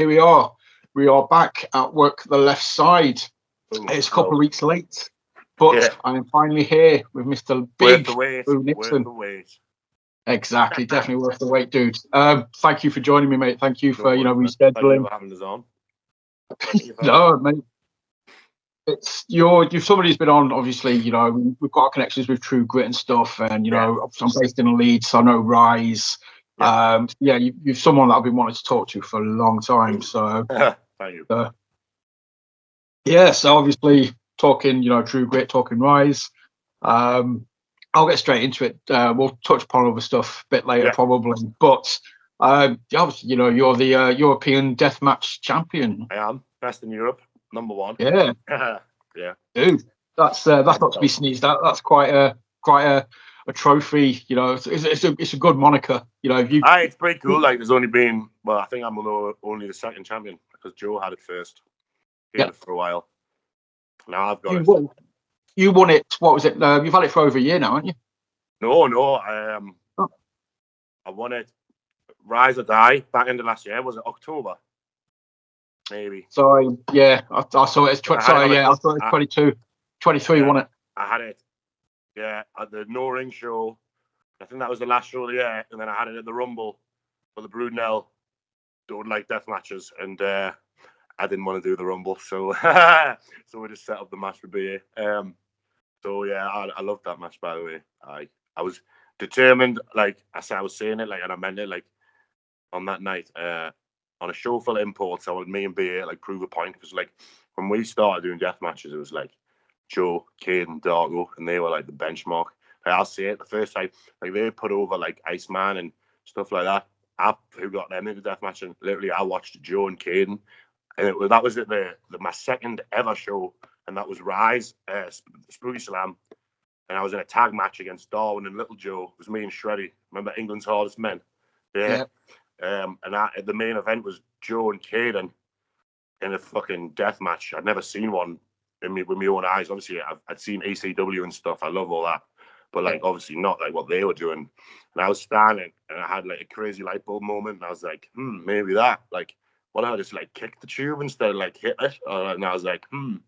here we are. We are back at Work the Left Side. Ooh, It's a couple of weeks late, but I am finally here with Mr. Big Lou Nixon. Worth the wait. Exactly, definitely worth the wait, dude. Thank you for joining me, mate. Thank you for rescheduling. Thank you for having us on. No, mate. It's you're somebody who's been on. Obviously, we've got connections with True Grit and stuff, and I'm based in Leeds, so I know Rise. You're someone that I've been wanting to talk to for a long time. So, thank you. So obviously talking, True Grit, talking Rise. I'll get straight into it. We'll touch upon other stuff a bit later, probably. But obviously, you're the European Deathmatch champion. I am best in Europe, #1. Yeah, yeah. Dude, that's not to be sneezed at. That's quite a trophy. It's a good moniker. It's pretty cool. Like, there's only been, I think I'm only the second champion because Joe had it first. He had it for a while. Now I've got it. You won it. What was it? You've had it for over a year now, haven't you? No. I won it. Rise or Die back into last year. Was it October? Maybe. Sorry, I saw it as 20. Sorry, I thought it was 22. 23 won it. I had it. Yeah, at the No Ring show. I think that was the last show of the year, and then I had it at the Rumble for the Broodnell. Don't like death matches, and I didn't want to do the Rumble, so we just set up the match for BA. I loved that match, by the way. I was determined, like I was saying it, like, and I meant it, like, on that night, on a show full of imports, I wanted me and BA like prove a point, because like when we started doing death matches, it was like Joe, Caden, Dargo, and they were like the benchmark. Like, I'll say it, the first time, like, they put over like Iceman and stuff like that. Who got them into deathmatch, and literally I watched Joe and Caden, and that was at my second ever show, and that was Rise, Spooky Slam, and I was in a tag match against Darwin and Little Joe. It was me and Shreddy. Remember England's Hardest Men? Yeah. And the main event was Joe and Caden in a fucking death match. I'd never seen one with my own eyes. Obviously, I'd seen ECW and stuff. I love all that, but like obviously not like what they were doing. And I was standing, and I had like a crazy light bulb moment, and I was like, maybe that. Like, what if I just like kick the tube instead of like hit it? And I was like, I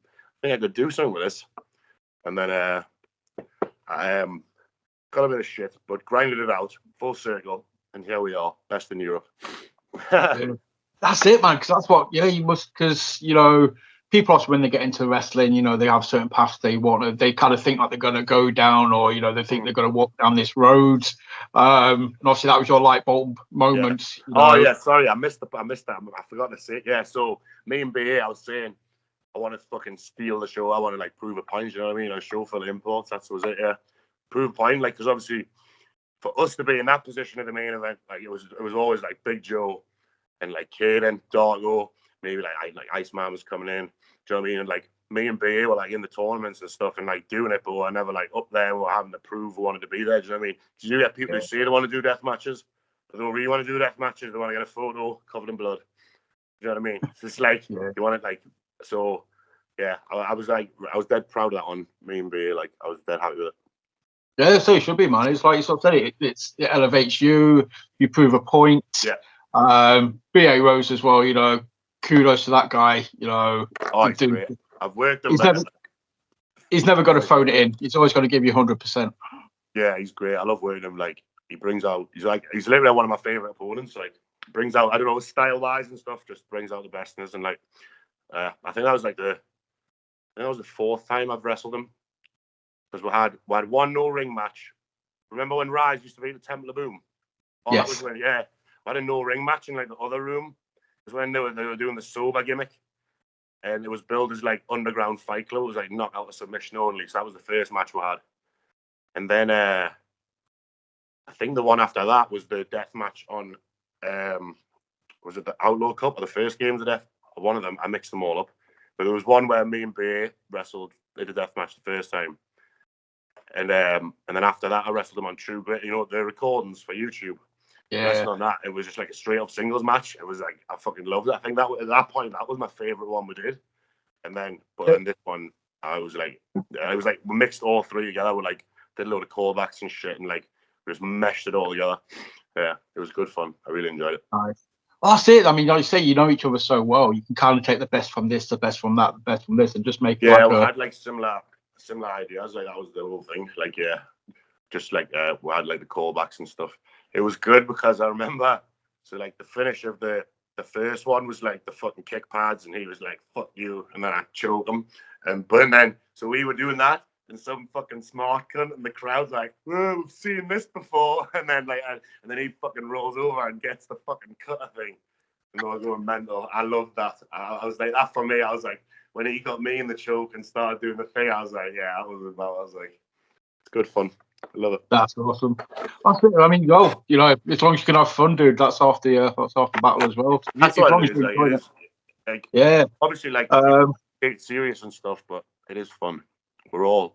think I could do something with this. And then I got a bit of shit, but grinded it out, full circle. And here we are, best in Europe. That's it, man. Because that's what, you must. Because people also, when they get into wrestling, they have certain paths they want. They kind of think like they're going to go down, or they think they're going to walk down this road. And obviously, that was your light bulb moment. Yeah. Sorry, I missed that. I forgot to say it. Yeah. So me and BA, I was saying, I want to fucking steal the show. I want to like prove a point. You know what I mean? A show full of imports. That was it. Yeah. Prove a point, like, because obviously, for us to be in that position at the main event, like it was always like Big Joe and like Caden, Dargo, maybe like Iceman was coming in. Do you know what I mean? And like me and BA were like in the tournaments and stuff and like doing it, but we're never like up there. We're having to prove we wanted to be there. Do you know what I mean? Because you get people who say they want to do death matches, but they don't really want to do death matches. They want to get a photo covered in blood. Do you know what I mean? It's just like you want it like so. Yeah, I was dead proud of that one. Me and BA, like, I was dead happy with it. Yeah, so it should be, man. It's like you sort of said, it elevates you. You prove a point. Yeah. BA Rose as well. Kudos to that guy. He's great. I've worked him. He's never going to phone it in. He's always going to give you 100%. Yeah, he's great. I love working him. Like, he brings out. He's literally one of my favorite opponents. Like, brings out, I don't know, style wise and stuff. Just brings out the bestness. And like, I think that was like the fourth time I've wrestled him. Because we had one no ring match. Remember when Rise used to be at the Temple of Boom? Yes. That was when, we had a no ring match in like the other room. It was when they were doing the sober gimmick, and it was billed as like underground fight club. It was like knockout or submission only. So that was the first match we had. And then I think the one after that was the death match on was it the Outlaw Cup or the first game of the death? One of them. I mixed them all up. But there was one where me and BA wrestled. They did a death match the first time. And then after that, I wrestled them on True Grit. The recordings for YouTube. Yeah. Wrestling on that, it was just like a straight up singles match. It was like, I fucking loved it. I think that at that point, that was my favorite one we did. And then, in this one, it was like we mixed all three together. We like did a load of callbacks and shit, and like we just meshed it all together. Yeah, it was good fun. I really enjoyed it. Nice. That's it. I mean, like you say, you know each other so well. You can kind of take the best from this, the best from that, the best from this, and just make it we had like similar ideas. Like that was the whole thing. Like just like we had like the callbacks and stuff. It was good because I remember. So like the finish of the first one was like the fucking kick pads, and he was like "fuck you," and then I choke him, but then so we were doing that. And some fucking smart cunt in the crowd's like, "Oh, we've seen this before," and then then he fucking rolls over and gets the fucking cutter thing, and I was going mental. I loved that. I was like, that for me. I was like, when he got me in the choke and started doing the thing, I was like, yeah, I was like, it's good fun. I love it. That's awesome. I mean, well, you know, as long as you can have fun, dude, that's half the battle as well. That's what it is. Like, it is. Like, yeah. Obviously, like, it's serious and stuff, but it is fun. We all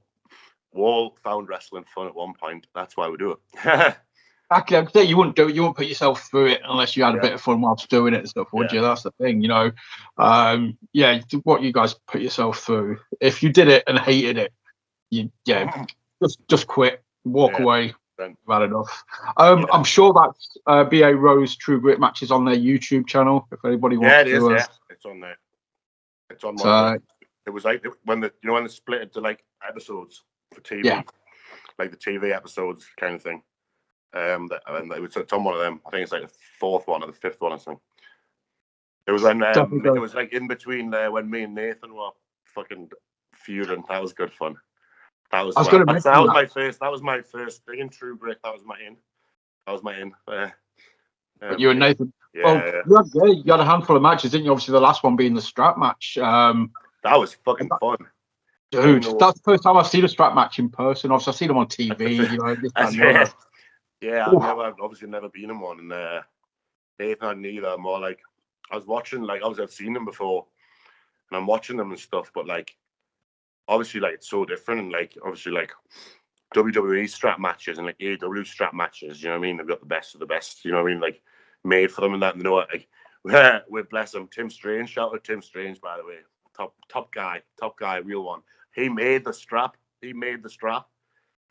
found wrestling fun at one point. That's why we do it. Actually, I'd say you wouldn't put yourself through it unless you had a bit of fun whilst doing it and stuff, would you? That's the thing, you know. What you guys put yourself through. If you did it and hated it, just quit, walk away. Bad enough. I'm sure that BA Rose True Grit match is on their YouTube channel. If anybody wants to, it's on there. It's on one. It was like when they split it to like episodes for TV, like the TV episodes kind of thing. And it's on one of them. I think it's like the fourth one or the fifth one or something. It was when it was like in between there when me and Nathan were fucking feuding. That was good fun. That was my first thing in True Grit. That was my in. You and Nathan. You had a handful of matches, didn't you? Obviously, the last one being the strap match. That was fucking fun. Dude, that's the first time I've seen a strap match in person. Obviously, I've seen them on TV. I've obviously never been in one, and Nathan hadn't either. More like I was watching, like obviously I've seen them before, and I'm watching them and stuff, but like obviously like it's so different, and like obviously like WWE strap matches and like AEW strap matches, you know what I mean? They've got the best of the best, you know what I mean? Like made for them and that, and you know what? Like we bless him. Tim Strange, shout out Tim Strange, by the way, top guy, real one. He made the strap. And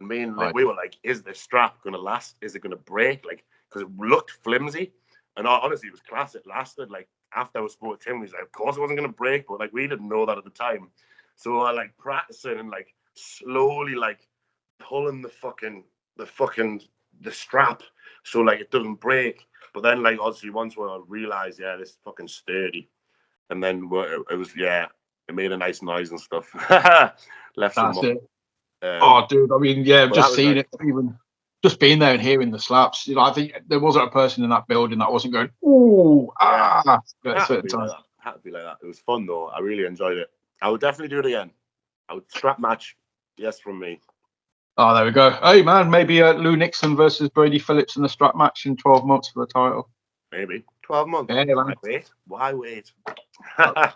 me and we were like, is this strap going to last? Is it going to break? Like, because it looked flimsy. And honestly, it was class. It lasted. Like, after I was spoke to him, he's like, of course it wasn't going to break. But, like, we didn't know that at the time. So I, like, practicing and, like, slowly, like, pulling the strap so, like, it doesn't break. But then, like, obviously, once we realized, this is fucking sturdy. And then it made a nice noise and stuff. Left some money. Dude, I mean, just seeing it, even just being there and hearing the slaps, you know, I think there wasn't a person in that building that wasn't going, ooh, at a certain time. Had to be like that. It was fun though. I really enjoyed it. I would definitely do it again. I would strap match, yes, from me. Oh, there we go. Hey man, maybe Lou Nixon versus Brady Phillips in the strap match in 12 months for the title. Maybe 12 months. Why wait? I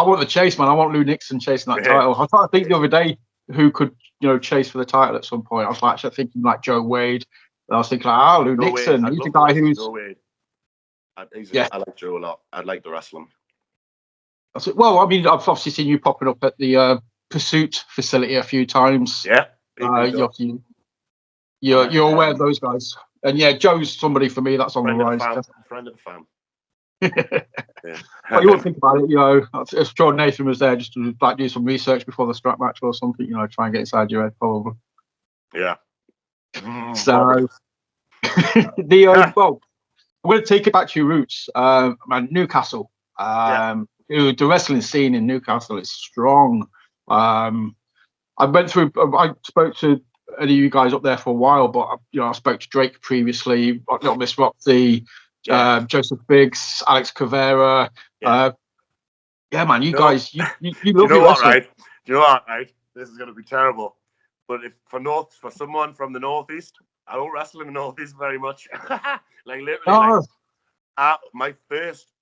want the chase, man. I want Lou Nixon chasing that title. I thought, the other day who could, chase for the title at some point. I was actually thinking like Joe Wade. And I was thinking like, Lou Nixon. He's the guy who's. Joe Wade. I like Joe a lot. I'd like to wrestle him. I said, well, I mean, I've obviously seen you popping up at the Pursuit facility a few times. Yeah. You're aware of those guys. And Joe's somebody for me that's on the rise. Friend of the fam. Well, you wouldn't think about it, if Jordan Nathan was there just to like do some research before the strap match or something, try and get inside your head probably. Yeah. So well, I'm going to take it back to your roots, Newcastle. The wrestling scene in Newcastle is strong. I spoke to any of you guys up there for a while, but I spoke to Drake previously, not Miss Roxy. Joseph Biggs, Alex Caveira. Man, you guys, you love your wrestling. Do you know what, right? This is going to be terrible. But for someone from the Northeast, I don't wrestle in the Northeast very much. Like literally, my first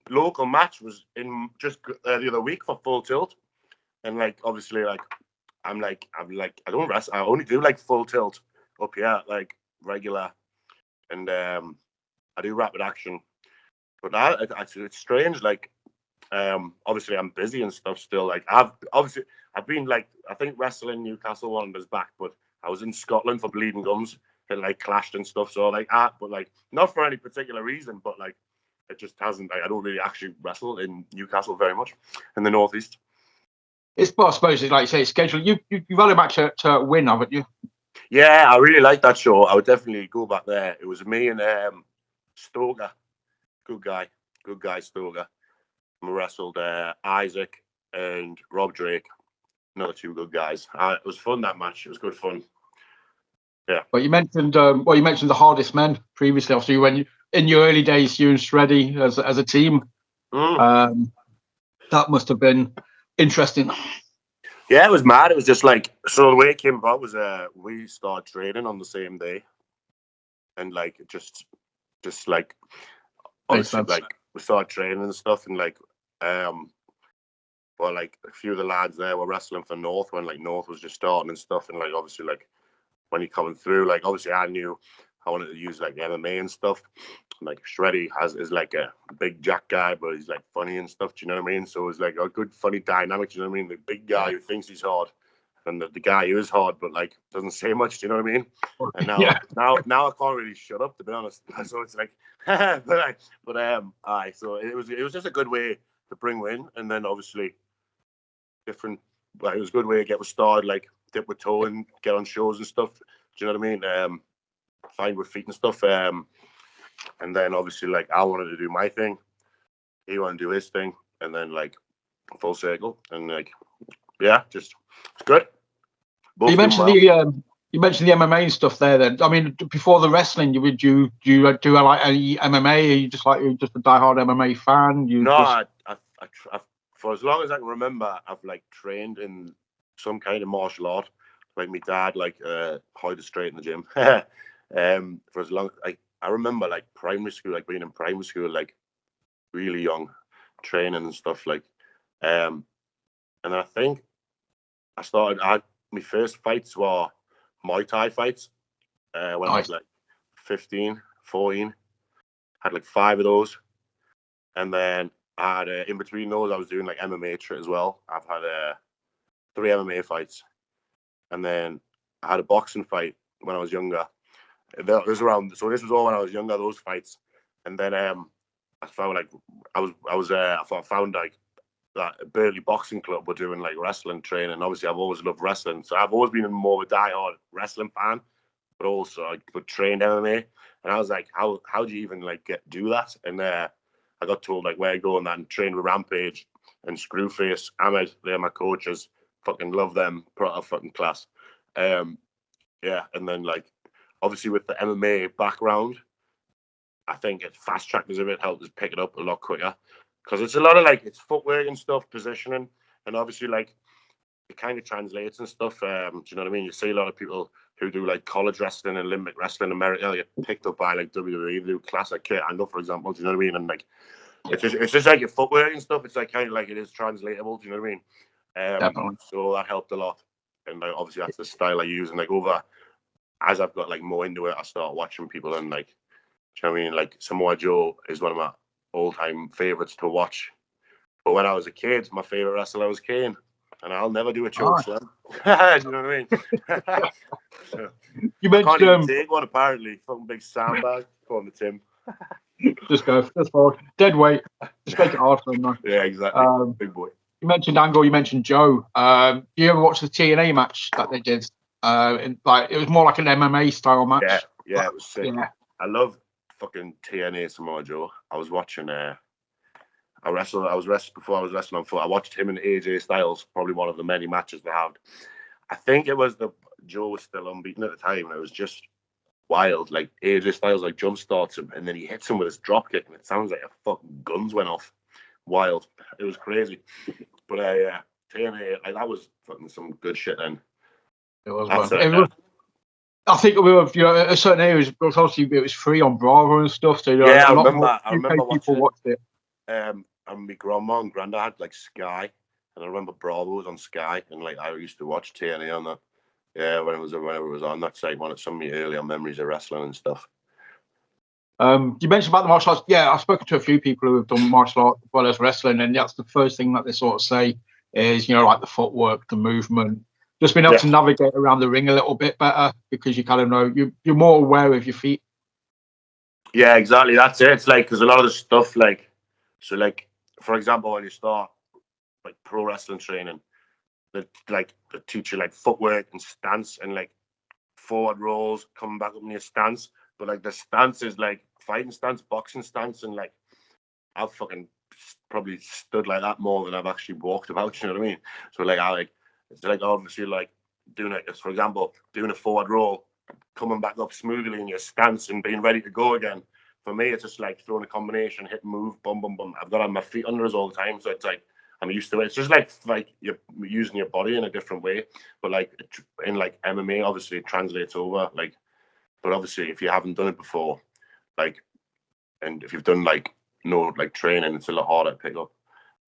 local match was in just the other week for Full Tilt, and like obviously like I'm like I don't wrestle. I only do like Full Tilt up here, like regular, and I do rapid action, but it's strange. Like, obviously I'm busy and stuff still. Like I've been like, I think wrestling Newcastle wanted us back, but I was in Scotland for Bleeding Gums, it like clashed and stuff. So like, but like not for any particular reason, but like it just hasn't. Like, I don't really actually wrestle in Newcastle very much in the northeast. It's, well, I suppose it's like you say, it's scheduled. You've had a match to win, haven't you? Yeah, I really like that show. I would definitely go back there. It was me and Stoker, good guy Stoker. We wrestled Isaac and Rob Drake, another two good guys. It was fun, that match. It was good fun. Yeah. But you mentioned the hardest men previously. Obviously, when you in your early days, you and Shreddy as a team, that must have been interesting. Yeah, it was mad. It was just like, so the way it came about was we started training on the same day, and like just like obviously like we started training and stuff, and like well, like a few of the lads there were wrestling for North when like North was just starting and stuff, and like obviously like when you're coming through, like obviously I knew I wanted to use like MMA and stuff. Like Shreddy is like a big jack guy, but he's like funny and stuff. Do you know what I mean? So it's like a good funny dynamic. Do you know what I mean? The big guy who thinks he's hard, and the guy who is hard but like doesn't say much. Do you know what I mean? And now I can't really shut up, to be honest. So it's like, so it was just a good way to bring in, and then obviously different. Like, it was a good way to get started, like dip with toe and get on shows and stuff. Do you know what I mean? Find with feet and stuff. And then obviously like I wanted to do my thing, he wanted to do his thing, and then like full circle, and like just it's good. You mentioned the MMA and stuff there. Then I mean, before the wrestling, do you do like any MMA? Are you just a diehard MMA fan? I for as long as I can remember, I've like trained in some kind of martial art. Like my dad, like how to straight in the gym. For as long I remember, like primary school, like being in primary school, like really young, training and stuff. Like, and then I think my first fights were Muay Thai fights when I was like 15, 14. Had like 5 of those, and then I had in between those I was doing like MMA as well. I've had 3 MMA fights, and then I had a boxing fight when I was younger. This was all when I was younger, those fights, and then I found like I found like that Burley Boxing Club were doing like wrestling training. Obviously, I've always loved wrestling, so I've always been more of a diehard wrestling fan, but also I trained MMA, and I was like, how do you even like do that? And I got told like where to go and that, and train with Rampage and Screwface, Ahmed. They're my coaches. Fucking love them. Proper fucking class. And then like obviously with the MMA background, I think it fast tracked us a bit, helped us pick it up a lot quicker, because it's a lot of like it's footwork and stuff, positioning, and obviously like it kind of translates and stuff. Do you know what I mean? You see a lot of people who do like college wrestling and Olympic wrestling in America get picked up by like WWE, do classic Kurt Angle, for example. Do you know what I mean? And like it's just like your footwork and stuff. It's like kind of like it is translatable. Do you know what I mean? Definitely. So that helped a lot, and like obviously that's the style I use. And like as I've got like more into it, I start watching people, and like, do you know what I mean? Like Samoa Joe is one of my all-time favorites to watch. But when I was a kid, my favorite wrestler was Kane, and I'll never do a choke slam. Do you know what I mean? So, I can't even take one, apparently. Fucking big sandbag. Call me Tim. Just forward. Dead weight. Just make it hard for him, man. Yeah, exactly. Big boy. You mentioned Angle, you mentioned Joe. Do you ever watch the TNA match that they did? It was more like an MMA style match. Yeah, it was sick. Yeah. I love fucking TNA Samoa Joe. I was watching I was wrestling before I was wrestling on foot. I watched him and AJ Styles, probably one of the many matches they had. I think it was Joe was still unbeaten at the time, and it was just wild. Like AJ Styles like jump starts him, and then he hits him with his drop kick, and it sounds like a fucking guns went off. Wild. It was crazy. But TNA, like that was fucking some good shit then. It was. I think we were, at certain areas, obviously it was free on Bravo and stuff. So I remember people watched it. And my grandma and granddad had like Sky, and I remember Bravo was on Sky, and like I used to watch TNA on that. Yeah, whenever it was on. That's like one of some of my earlier memories of wrestling and stuff. You mentioned about the martial arts. Yeah, I've spoken to a few people who have done martial arts as well as wrestling, and that's the first thing that they sort of say is, like the footwork, the movement, just being able to navigate around the ring a little bit better because you kind of know you're more aware of your feet. Yeah, exactly. That's it. It's like, because a lot of the stuff, like, so like, for example, when you start like pro wrestling training, they teach you like footwork and stance and like forward rolls, coming back up in your stance. But like the stance is like fighting stance, boxing stance, and like I've fucking probably stood like that more than I've actually walked about. You know what I mean? So like it's like obviously like doing it, for example, doing a forward roll, coming back up smoothly in your stance and being ready to go again. For me, it's just like throwing a combination, hit, move, bum, bum, bum. I've got my feet under us all the time, so it's like I'm used to it. It's just like you're using your body in a different way. But like in like MMA, obviously it translates over. Like, but obviously if you haven't done it before, like, and if you've done like no like training, it's a lot harder to pick up.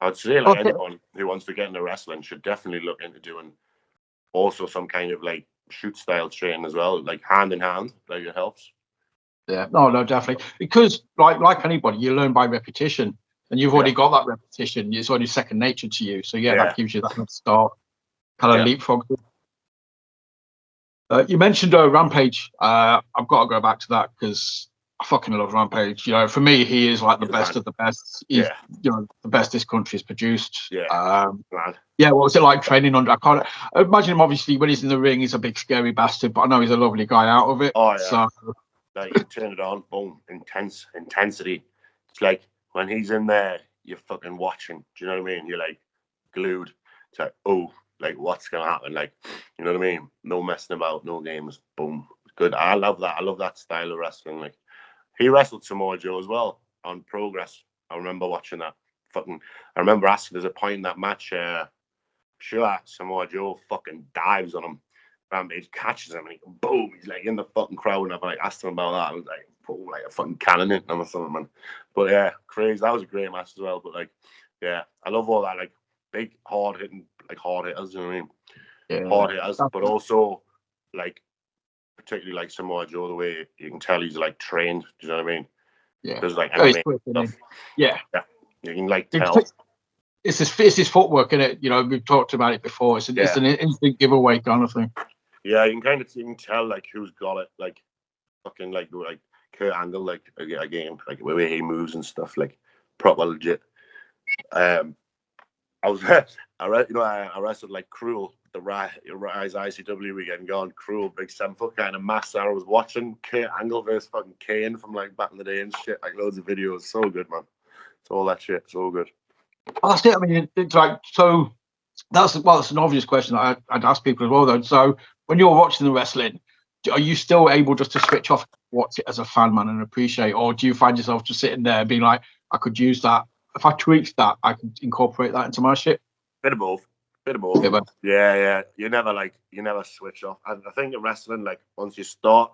I'd say like anyone who wants to get into wrestling should definitely look into doing also some kind of like shoot style training as well, like hand in hand. Like it helps. Yeah, no, definitely. Because like anybody, you learn by repetition, and you've already got that repetition. It's already second nature to you. So that gives you that start, kind of leapfrog. You mentioned Rampage. I've got to go back to that because I fucking love Rampage. You know, for me, he is like the best of the best. He's the best this country's produced. What was it like training under? I imagine him. Obviously, when he's in the ring, he's a big scary bastard, but I know he's a lovely guy out of it. Oh yeah. So, like you turn it on, boom, intensity. It's like when he's in there, you're fucking watching. Do you know what I mean? You're like glued. It's like, oh, like what's gonna happen? Like, you know what I mean? No messing about, no games. Boom. Good. I love that. I love that style of wrestling. Like he wrestled Samoa Joe as well on Progress. I remember watching that. I remember asking, there's a point in that match, Samoa Joe fucking dives on him. Rampage catches him and boom, he's like in the fucking crowd, and I've like asked him about that. I was like, oh, like a fucking cannon in him or something, man. But yeah, crazy. That was a great match as well. But like, yeah, I love all that, like big hard hitters, you know what I mean? Yeah, hard hitters, but also like particularly like Samoa Joe, the way you can tell he's like trained. Do you know what I mean? Yeah, there's like MMA stuff. Yeah, you can like tell. It's his footwork in it. You know, we've talked about it before. It's an instant giveaway kind of thing. Yeah, you can tell like who's got it, like fucking like Kurt Angle, like again, like the way he moves and stuff, like proper legit. I wrestled like Cruel, the Rise ICW weekend, gone Cruel, big 7-foot kind of master. I was watching Kurt Angle versus fucking Kane from like back in the day and shit, like loads of videos. So good, man. It's all that shit, so good. Well, that's it. I mean, it's like, so that's an obvious question that I'd ask people as well, though. So when you're watching the wrestling, are you still able just to switch off, watch it as a fan, man, and appreciate, or do you find yourself just sitting there being like, I could use that, if I tweaked that, I could incorporate that into my shit? Bit of both. Yeah. You never switch off. I think in wrestling, like once you start,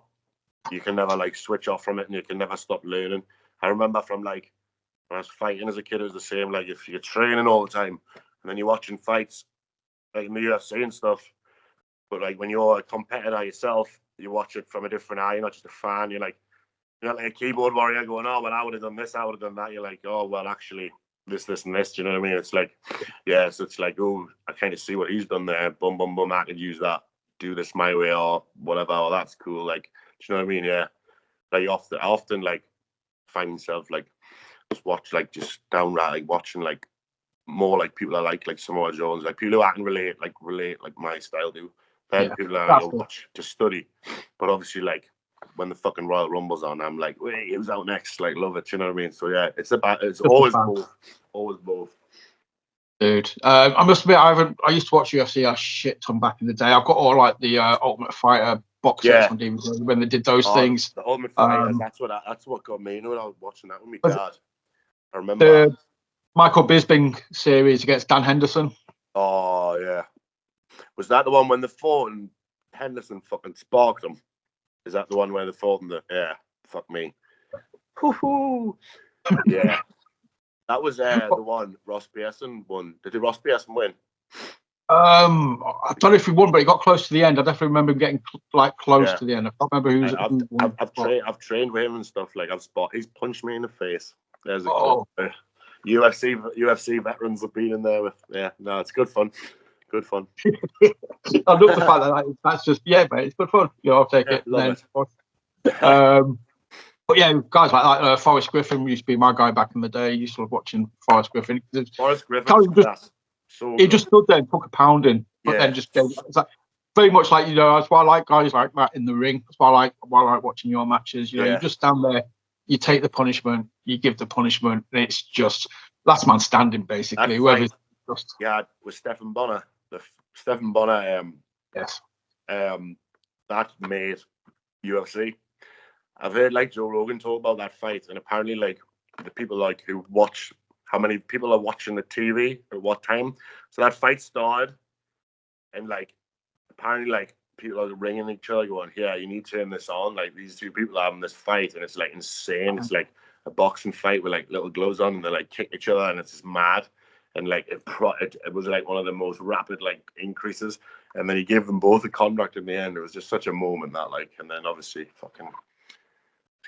you can never like switch off from it, and you can never stop learning. I remember from like when I was fighting as a kid, it was the same. Like if you're training all the time and then you're watching fights, like in the UFC and stuff, but like when you're a competitor yourself, you watch it from a different eye. You're not just a fan. You're not like a keyboard warrior going, oh well, I would have done this, I would have done that. You're like, oh well, actually this and this. Do you know what I mean? It's like, yeah. So it's like, oh, I kind of see what he's done there. Boom, boom, boom. I could use that. Do this my way or whatever. Oh, that's cool. Like, do you know what I mean? Yeah. Like I often like find myself like just downright like watching like more like people I like Samoa Jones, like people who I can relate like my style to. People that I watch to study. But obviously like when the fucking Royal Rumble's on, I'm like, wait, who's out next? Like, love it, you know what I mean? So yeah, it's always both. Dude, I must admit, I used to watch UFC a shit ton back in the day. I've got all like the Ultimate Fighter box sets on DVD when they did those things. The Ultimate Fighters, that's what got me. You know, when I was watching that with my dad. I remember the Michael Bisping series against Dan Henderson. Oh yeah, was that the one when they fought and Henderson fucking sparked him? Is that the one where they fought and fuck me. Yeah. That was the one Ross Pearson won. Did Ross Pearson win? I don't know if he won, but he got close to the end. I definitely remember him getting like close to the end. I can't remember who's. I've trained with him and stuff. Like he's punched me in the face. There's a UFC veterans have been in there with. Yeah, no, it's good fun. Good fun. I love the fact that that's just mate, it's good fun. I'll take it. Love it. But yeah, guys like that, Forrest Griffin used to be my guy back in the day. I used to love watching Forrest Griffin. Forrest Griffin, he just stood there and took a pounding, but then just gave. It's like very much like that's why I like guys like that in the ring. That's why I like watching your matches. You just stand there, you take the punishment, you give the punishment, and it's just last man standing basically. Whoever's just with Stephen Bonner, Stephen Bonner. Yes. That made UFC. I've heard like Joe Rogan talk about that fight, and apparently like the people like who watch, how many people are watching the TV at what time. So that fight started, and like apparently like people are ringing each other going, yeah, you need to turn this on. Like these two people are having this fight, and it's like insane. It's like a boxing fight with like little gloves on, and they like kick each other, and it's just mad. And like it was like one of the most rapid like increases. And then he gave them both a contract in the end. It was just such a moment that like, and then obviously fucking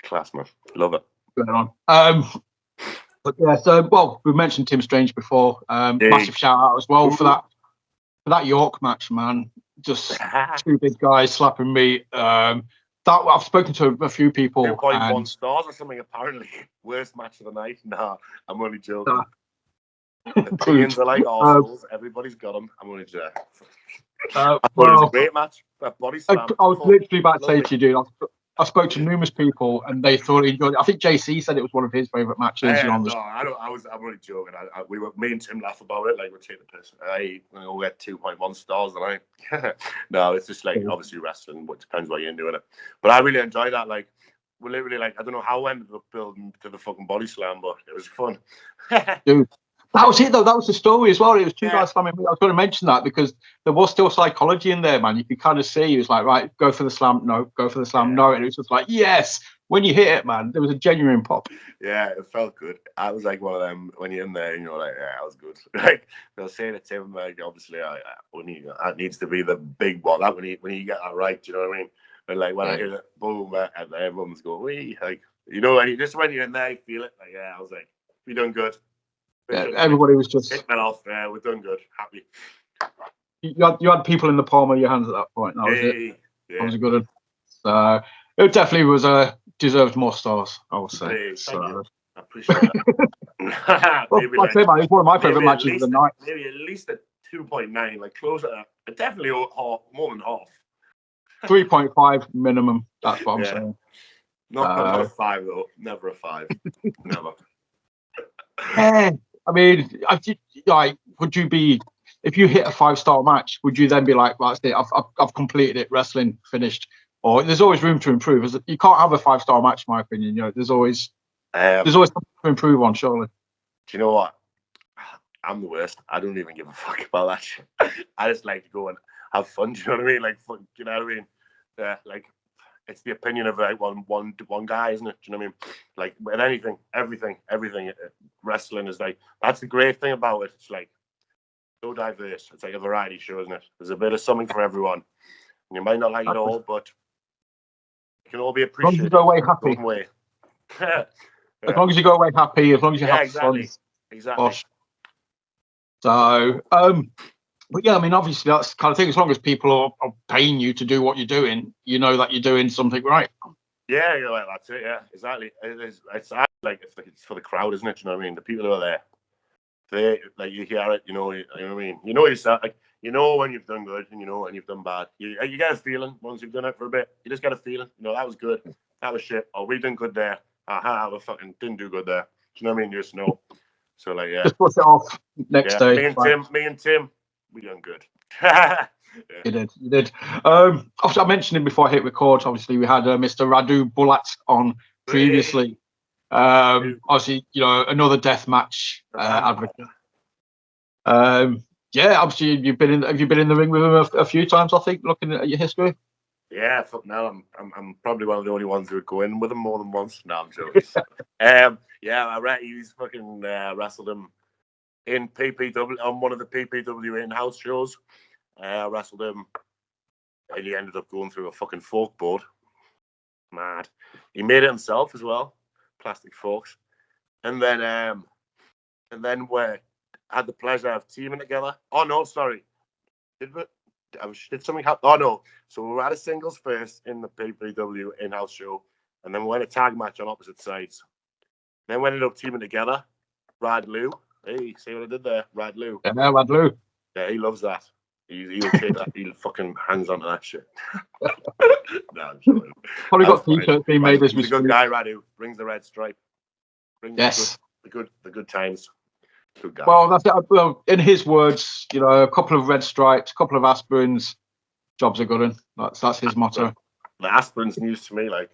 class, man. Love it. But yeah, so we mentioned Tim Strange before. Massive shout out as well for that York match, man. Just two big guys slapping me. That I've spoken to a few people. 2.1 stars or something. Apparently, worst match of the night. Nah, I'm only joking. Opinions are like arseholes. Everybody's got them. I'm only joking. I thought it was a great match. That body slam. I was literally about to say to you, dude. I spoke to numerous people, and they thought he enjoyed it. I think JC said it was one of his favourite matches. I'm only joking. Me and Tim laugh about it. Like we're taking the piss. We'll get 2.1 stars tonight. No, it's just like obviously wrestling. What depends what you're into it. But I really enjoyed that. Like we're literally like I don't know how we ended up building to the fucking body slam, but it was fun. Dude. That was it, though. That was the story as well. It was two guys slamming me. I was going to mention that because there was still psychology in there, man. You could kind of see he was like, right, go for the slam, no, go for the slam, no. And it was just like, yes. When you hit it, man, there was a genuine pop. Yeah, it felt good. I was like one of them when you're in there and you're like, yeah, that was good. Like they'll say to Tim, like, obviously, that needs to be the big one. That when you get that right, do you know what I mean? And like when I hear it, boom, and everyone's going, wee, like and when you're in there, you feel it. Like, yeah, I was like, we done good. Yeah, everybody was just taking that off. Yeah, we're done good. Happy. You had people in the palm of your hands at that point. That was it. That was a good one. So it definitely was deserved more stars, I would say. I appreciate that. It's one of my favourite matches of the night. Maybe at least a 2.9, like closer. Definitely more than half. 3.5 minimum. That's what I'm saying. Not a 5 though. Never a 5. Never. I mean, would you be, if you hit a 5-star match, would you then be like, well, that's it, I've completed it, wrestling finished? Or there's always room to improve. You can't have a 5-star match, in my opinion. There's always something to improve on, surely. Do you know what? I'm the worst. I don't even give a fuck about that shit. I just like to go and have fun. Do you know what I mean? Like, you know what I mean? Like, it's the opinion of like one guy, isn't it? Do you know what I mean? Like with anything, everything. Wrestling is like, that's the great thing about it. It's like so diverse. It's like a variety show, isn't it? There's a bit of something for everyone. And you might not like it all, but you can all be appreciated. As long as you go away happy. As long as you go away happy, as long as you have fun. Exactly. So, but yeah, I mean, obviously that's the kind of thing. As long as people are paying you to do what you're doing, you know that you're doing something right. Yeah, you're like, that's it. Yeah, exactly. It's like it's for the crowd, isn't it? You know what I mean? The people who are there, they like you hear it. You know what I mean? You know yourself. Like you know when you've done good, and you know when you've done bad. You get a feeling once you've done it for a bit. You just get a feeling. You know that was good. That was shit. Oh, we done good there. We fucking didn't do good there. Do you know what I mean? You just know. So like, yeah. Just push it off next day. Me and Tim. We done good. You did. Obviously, I mentioned him before I hit record. Obviously, we had Mr. Radu Bulat on previously. Obviously, another deathmatch advocate. Obviously, have you been in the ring with him a few times? I think, looking at your history. Yeah, fuck no, I'm probably one of the only ones who would go in with him more than once. No, I'm joking. He's fucking wrestled him in PPW on one of the PPW in-house shows. I wrestled him, and he ended up going through a fucking fork board. Mad. He made it himself as well, plastic forks, and then we had the pleasure of teaming together. Oh no, sorry, Did something happen? Oh no! So we were at a singles first in the PPW in-house show, and then we went a tag match on opposite sides. Then we ended up teaming together. Rad Lou, hey, see what I did there? Rad Lou. Yeah, Rad Lou. Yeah, he loves that. He'll take that. He'll fucking hangs on to that shit. No, I'm sorry. Probably got t-shirts being made as we speak. He's a good guy, Radu. Brings the red stripe. Brings the good times. Good guy. Well, that's it. Well, in his words, a couple of red stripes, a couple of aspirins, jobs are good. That's his motto. The aspirin's news to me, like.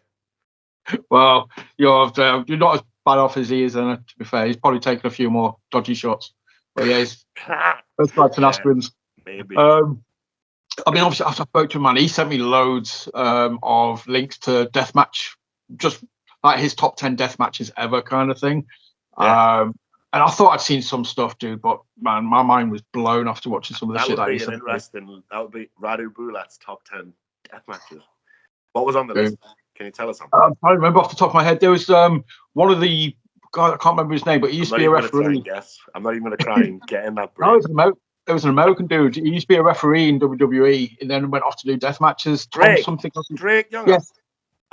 Well, you're not as bad off as he is, and to be fair, he's probably taken a few more dodgy shots. But yeah, he's red stripes and aspirins. Maybe. I mean, obviously, after I spoke to him, man, he sent me loads of links to deathmatch, just like his top 10 death matches ever kind of thing. Yeah. And I thought I'd seen some stuff, dude, but man, my mind was blown after watching some of the shit that he sent. That would be Radu Bulat's top 10 death matches. What was on the list? Can you tell us something? I don't remember off the top of my head. There was one of the guy, I can't remember his name, but he used to be a referee. I'm not even going to try and get in that brain. No, it was an American dude. He used to be a referee in WWE and then went off to do death matches. Drake Younger. Yes.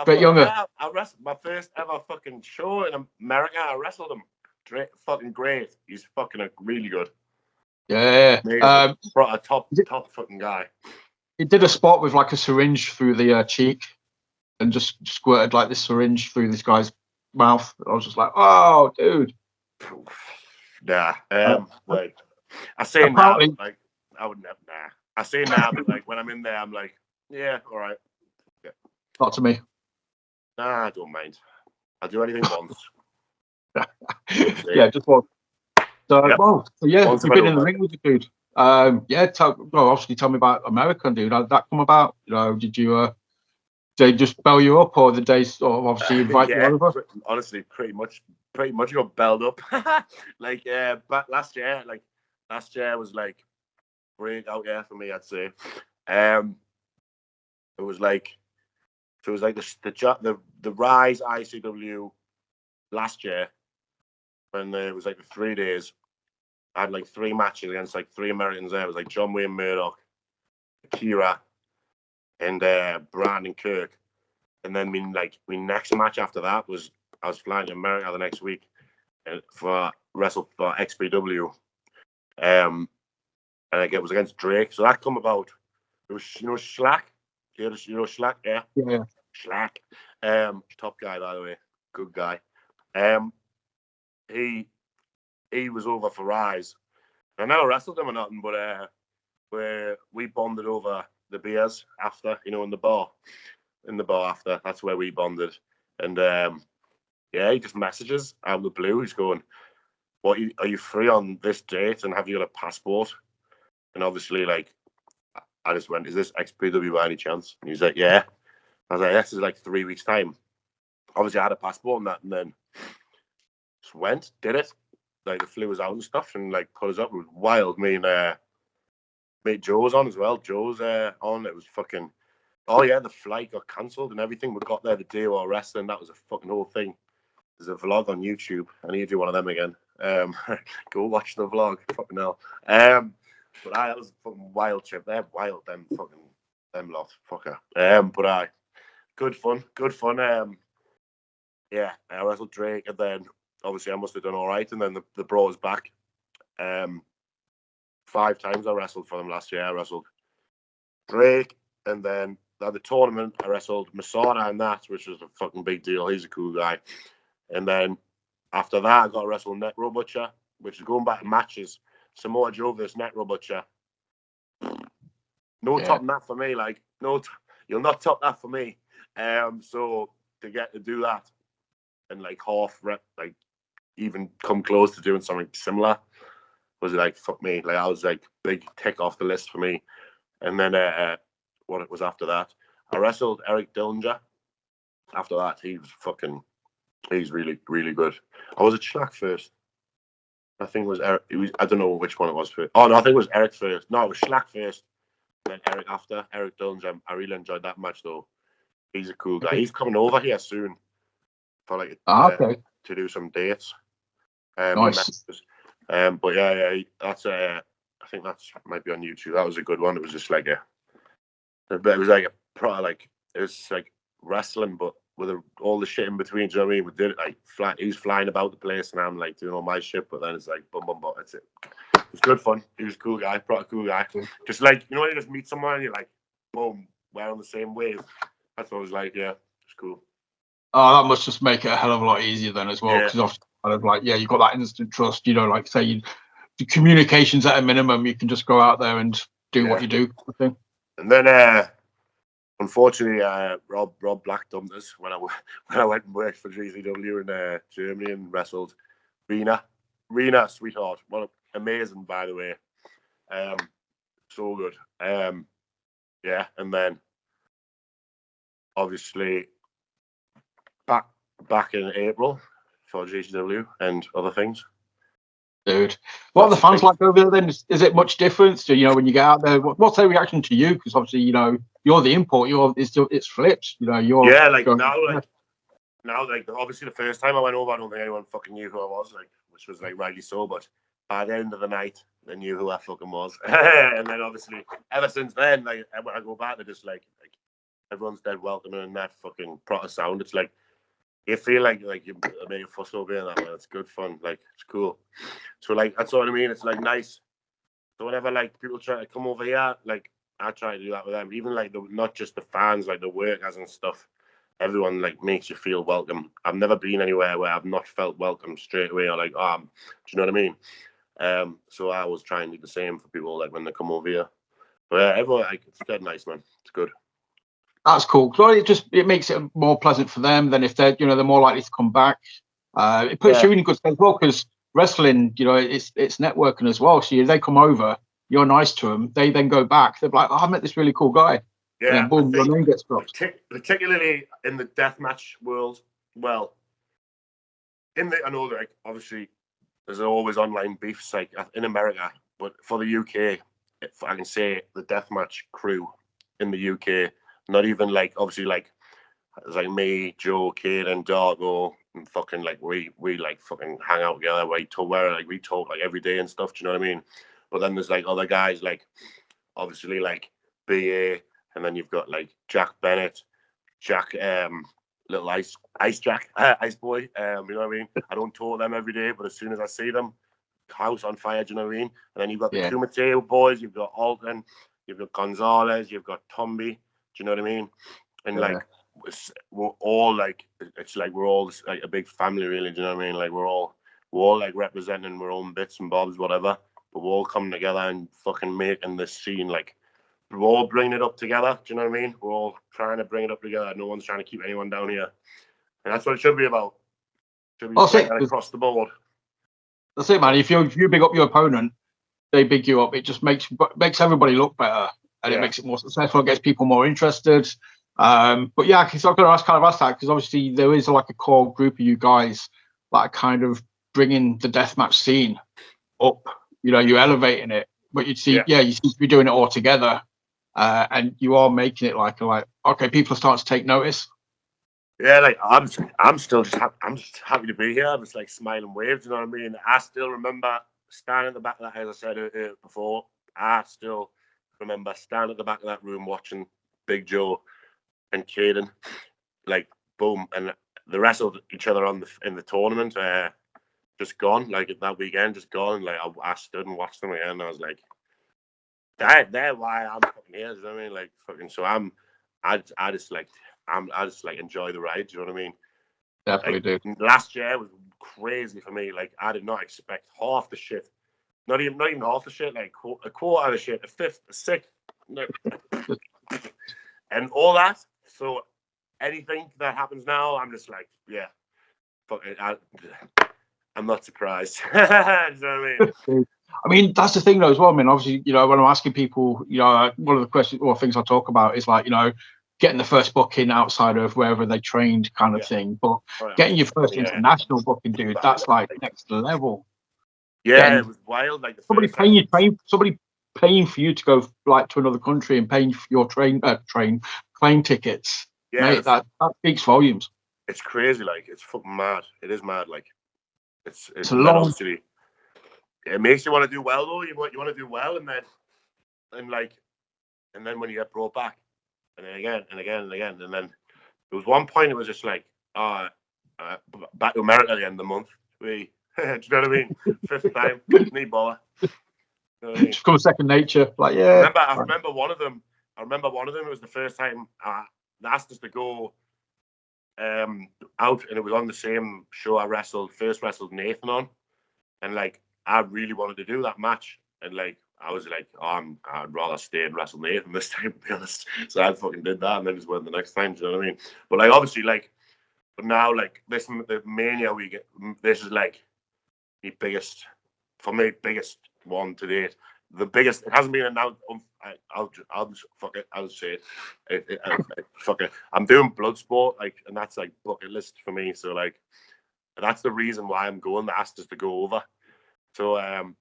Drake Younger. I wrestled my first ever fucking show in America. I wrestled him. Drake, fucking great. He's fucking really good. Yeah. A top fucking guy. He did a spot with like a syringe through the cheek and just squirted like this syringe through this guy's mouth. I was just like, oh, dude. Nah. Like, I say now, like, I would never. Nah. I say now, but like when I'm in there, I'm like, yeah, all right. Yeah. Not to me. Nah, I don't mind. I'll do anything once. Yeah, just one. So, yep. Well, so yeah, once you've been in the ring with the dude. Obviously tell me about American, dude. How did that come about? Did you they just bell you up, or did they sort of obviously invite you over? Honestly, pretty much got belled up. But last year was like breakout year for me, I'd say. It was like the Rise ICW last year when it was like the 3 days. I had like 3 matches against like 3 Americans there. It was like John Wayne Murdoch, Akira, and Brandon Kirk. And then my next match after that was I was flying to America the next week for wrestle for XPW. And it was against Drake. So that come about. It was Schlack. You know Schlack, yeah? Yeah. Schlack. Top guy, by the way. Good guy. He was over for Rise. I never wrestled him or nothing, but we bonded over the beers after, in the bar. In the bar after. That's where we bonded. And he just messages out of the blue. He's going, "What are you free on this date? And have you got a passport?" And obviously, like, I just went, "Is this XPW by any chance?" And he's like, "Yeah." I was like, "This is like 3 weeks' time." Obviously, I had a passport and that, and then just went, did it. Like, the flew us out and stuff, and like put us up. It was wild. Me and mate Joe was on as well. Joe's on. It was fucking. Oh yeah, the flight got cancelled and everything. We got there the day we were wrestling. That was a fucking whole thing. There's a vlog on YouTube. I need to do one of them again. Go watch the vlog. Fucking hell. But that was a fucking wild trip. They're wild, them lot. Fucker. Good fun. I wrestled Drake, and then obviously I must have done all right. And then the bro was back. 5 times I wrestled for them last year. I wrestled Drake, and then at the tournament I wrestled Masada and that, which was a fucking big deal. He's a cool guy. And then after that I got to wrestle Necro Butcher, which is going back to matches. Samoa Joe versus Necro Butcher. Topping that for me. Like, you'll not top that for me. So to get to do that and like half rep, like even come close to doing something similar was like, fuck me. Like, I was like, big tick off the list for me. And then what it was after that, I wrestled Eric Dillinger. After that, he's really, really good. I was at Schlack first. I think it was Eric. I don't know which one it was first. Oh no, I think it was Eric first. No, it was Schlack first. Then Eric after. Eric Dillinger. I really enjoyed that match though. He's a cool guy. He's coming over here soon for like to do some dates. Nice. But yeah, that's I think that might be on YouTube. That was a good one. It was just like it was like it was like wrestling, but with all the shit in between. Do you know what I mean? We did it like he was flying about the place, and I'm like doing all my shit. But then it's like boom, boom, boom. That's it. It was good fun. He was a cool guy, proper cool guy. Just like, you know, when you just meet someone and you're like, boom, we're on the same wave. That's what I was like. Yeah, it's cool. Oh, that must just make it a hell of a lot easier then as well, because obviously, kind of like, you've got that instant trust. You know, like say, the communications at a minimum. You can just go out there and do what you do. I think. And then, unfortunately, Rob Black dumped us when I went and worked for GCW in Germany and wrestled Rena, sweetheart. What amazing, by the way. So good. Yeah, and then obviously back in April for GCW and other things. Dude, what are the fans like over there then? Is it much difference? Do you know when you get out there? What's their reaction to you? Because obviously, you know, you're the import. It's flips. You know, you're now, obviously the first time I went over, I don't think anyone fucking knew who I was, like, which was like rightly so. But by the end of the night, they knew who I fucking was. And then obviously, ever since then, like when I go back, they're just like everyone's dead welcoming and that fucking proper sound. It's like you feel like you made a fuss over and that, man. It's good fun. Like, it's cool. So like that's what I mean. It's like nice. So whenever like people try to come over here, like I try to do that with them. Even like not just the fans, like the workers and stuff. Everyone like makes you feel welcome. I've never been anywhere where I've not felt welcome straight away, or like, do you know what I mean? So I always try and do the same for people like when they come over here. But everyone, like, it's dead nice, man. It's good. That's cool. So it makes it more pleasant for them than if they're more likely to come back. It puts you in good stead as well, because wrestling, it's networking as well. So if they come over, you're nice to them. They then go back. They're like, I met this really cool guy. Yeah, and then boom, your name gets dropped. Particularly in the deathmatch world. Well, I know that obviously there's always online beefs like in America, but for the UK, I can say the deathmatch crew in the UK, not even like obviously like it's like me, Joe, Kid, and Dargo, and fucking like we like fucking hang out together. We talk like every day and stuff. Do you know what I mean? But then there's like other guys like obviously like BA. And then you've got like Jack Bennett, Jack, little Ice Jack, Ice Boy. You know what I mean? I don't talk to them every day, but as soon as I see them, house on fire. Do you know what I mean? And then you've got the Kumateo boys. You've got Alton. You've got Gonzalez. You've got Tomby. Do you know what I mean? And like we're all like it's like we're all like a big family, really. Do you know what I mean? Like we're all like representing our own bits and bobs, whatever. But we're all coming together and fucking making this scene like. We're all bringing it up together. Do you know what I mean? We're all trying to bring it up together. No one's trying to keep anyone down here. And that's what it should be about. It should be across the board. That's it, man. If you big up your opponent, they big you up. It just makes everybody look better, and it makes it more successful. It gets people more interested. But yeah, because I'm going to ask that, because obviously there is like a core group of you guys that are kind of bringing the deathmatch scene up. You're elevating it. But you seem to be doing it all together. And you are making it like okay, people are starting to take notice. Yeah, like I'm still just I'm just happy to be here. I'm just like smiling waves. You know what I mean? I still remember standing at the back of that, as I said before. I still remember standing at the back of that room watching Big Joe and Caden, like boom, and they wrestled each other in the tournament. Just gone like that weekend, just gone. Like I stood and watched them again. And I was like. They're why I'm fucking here. You know what I mean? Like fucking. So I just enjoy the ride. Do you know what I mean? Definitely do. Last year was crazy for me. Like I did not expect half the shit. Not even half the shit. Like a quarter of the shit, a fifth, a sixth, and all that. So anything that happens now, I'm just like, yeah, fucking. I'm not surprised. Do you know what I mean? I mean, that's the thing though as well. I mean, obviously, when I'm asking people, one of the questions or things I talk about is like, getting the first booking outside of wherever they trained kind of thing. But getting your first international booking, dude, that's like next level. Yeah, it was wild. Like somebody paying for you to go like to another country and paying for your plane tickets. Yeah, mate, that speaks volumes. It's crazy. Like it's fucking mad. It is mad. Like it's a long. it makes you want to do well though. You want to do well, and then when you get brought back, and then again and again and again, and then there was one point it was just like, back to America at the end of the month. Do you know what I mean? Fifth time, need bother. You know what I mean? It's become second nature. Like, yeah. I remember one of them. It was the first time they asked us to go out, and it was on the same show I first wrestled Nathan on, and like I really wanted to do that match, and like I was like, I'd rather stay and wrestle Nathan this time, to be honest. So I fucking did that, and then just went the next time. Do you know what I mean? But like obviously, like, but now like this, the Mania we get, this is like the biggest one to date. The biggest. It hasn't been announced. I'll just fuck it. I'll say it. Fuck it. I'm doing Bloodsport, like, and that's like bucket list for me. So like, that's the reason why I'm going. They asked us to go over. So I'm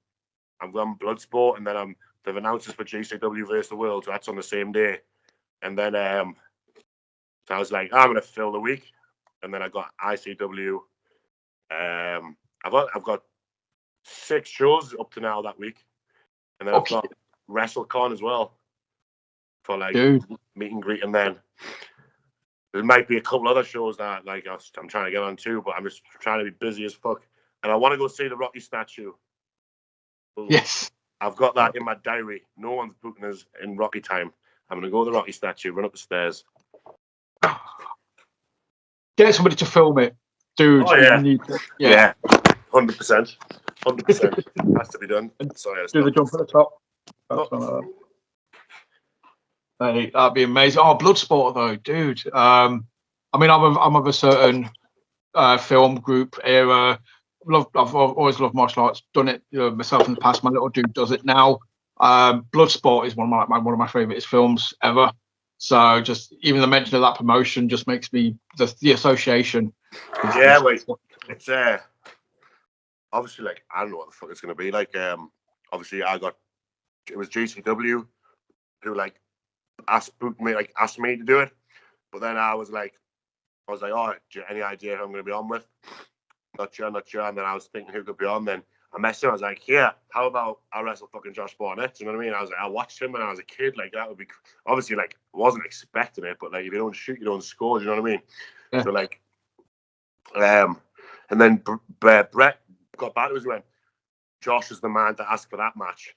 going Bloodsport, and then they've announced us for GCW versus the World. So that's on the same day. And then so I was like, I'm gonna fill the week, and then I got ICW. I've got 6 shows up to now that week. And then I've got WrestleCon as well for like meet and greet, and then there might be a couple other shows that like I'm trying to get on too, but I'm just trying to be busy as fuck. And I want to go see the Rocky statue. So yes, I've got that in my diary. No one's booking us in Rocky time. I'm gonna go to the Rocky statue, run up the stairs. Get somebody to film it, dude. Oh, yeah. 100%. 100% has to be done. Sorry, do the jump at the top. Hey, that'd be amazing. Oh, Bloodsport though, dude. I mean, I'm of a certain film group era. I've always loved martial arts. Done it myself in the past. My little dude does it now. Bloodsport is one of my favorite films ever. So just even the mention of that promotion just makes me just the association. Yeah, wait, it's obviously like I don't know what the fuck it's gonna be like. Obviously it was GCW who like asked me to do it, but then I was like, oh, do you have any idea who I'm gonna be on with? Not sure. And then I was thinking who could be on. Then I messaged him. I was like, yeah, how about I wrestle fucking Josh Barnett? Do you know what I mean? I was like, I watched him when I was a kid. Like that would be obviously like I wasn't expecting it, but like if you don't shoot, you don't score. Do you know what I mean? Yeah. So like, and then Brett got back to us and went, Josh is the man to ask for that match.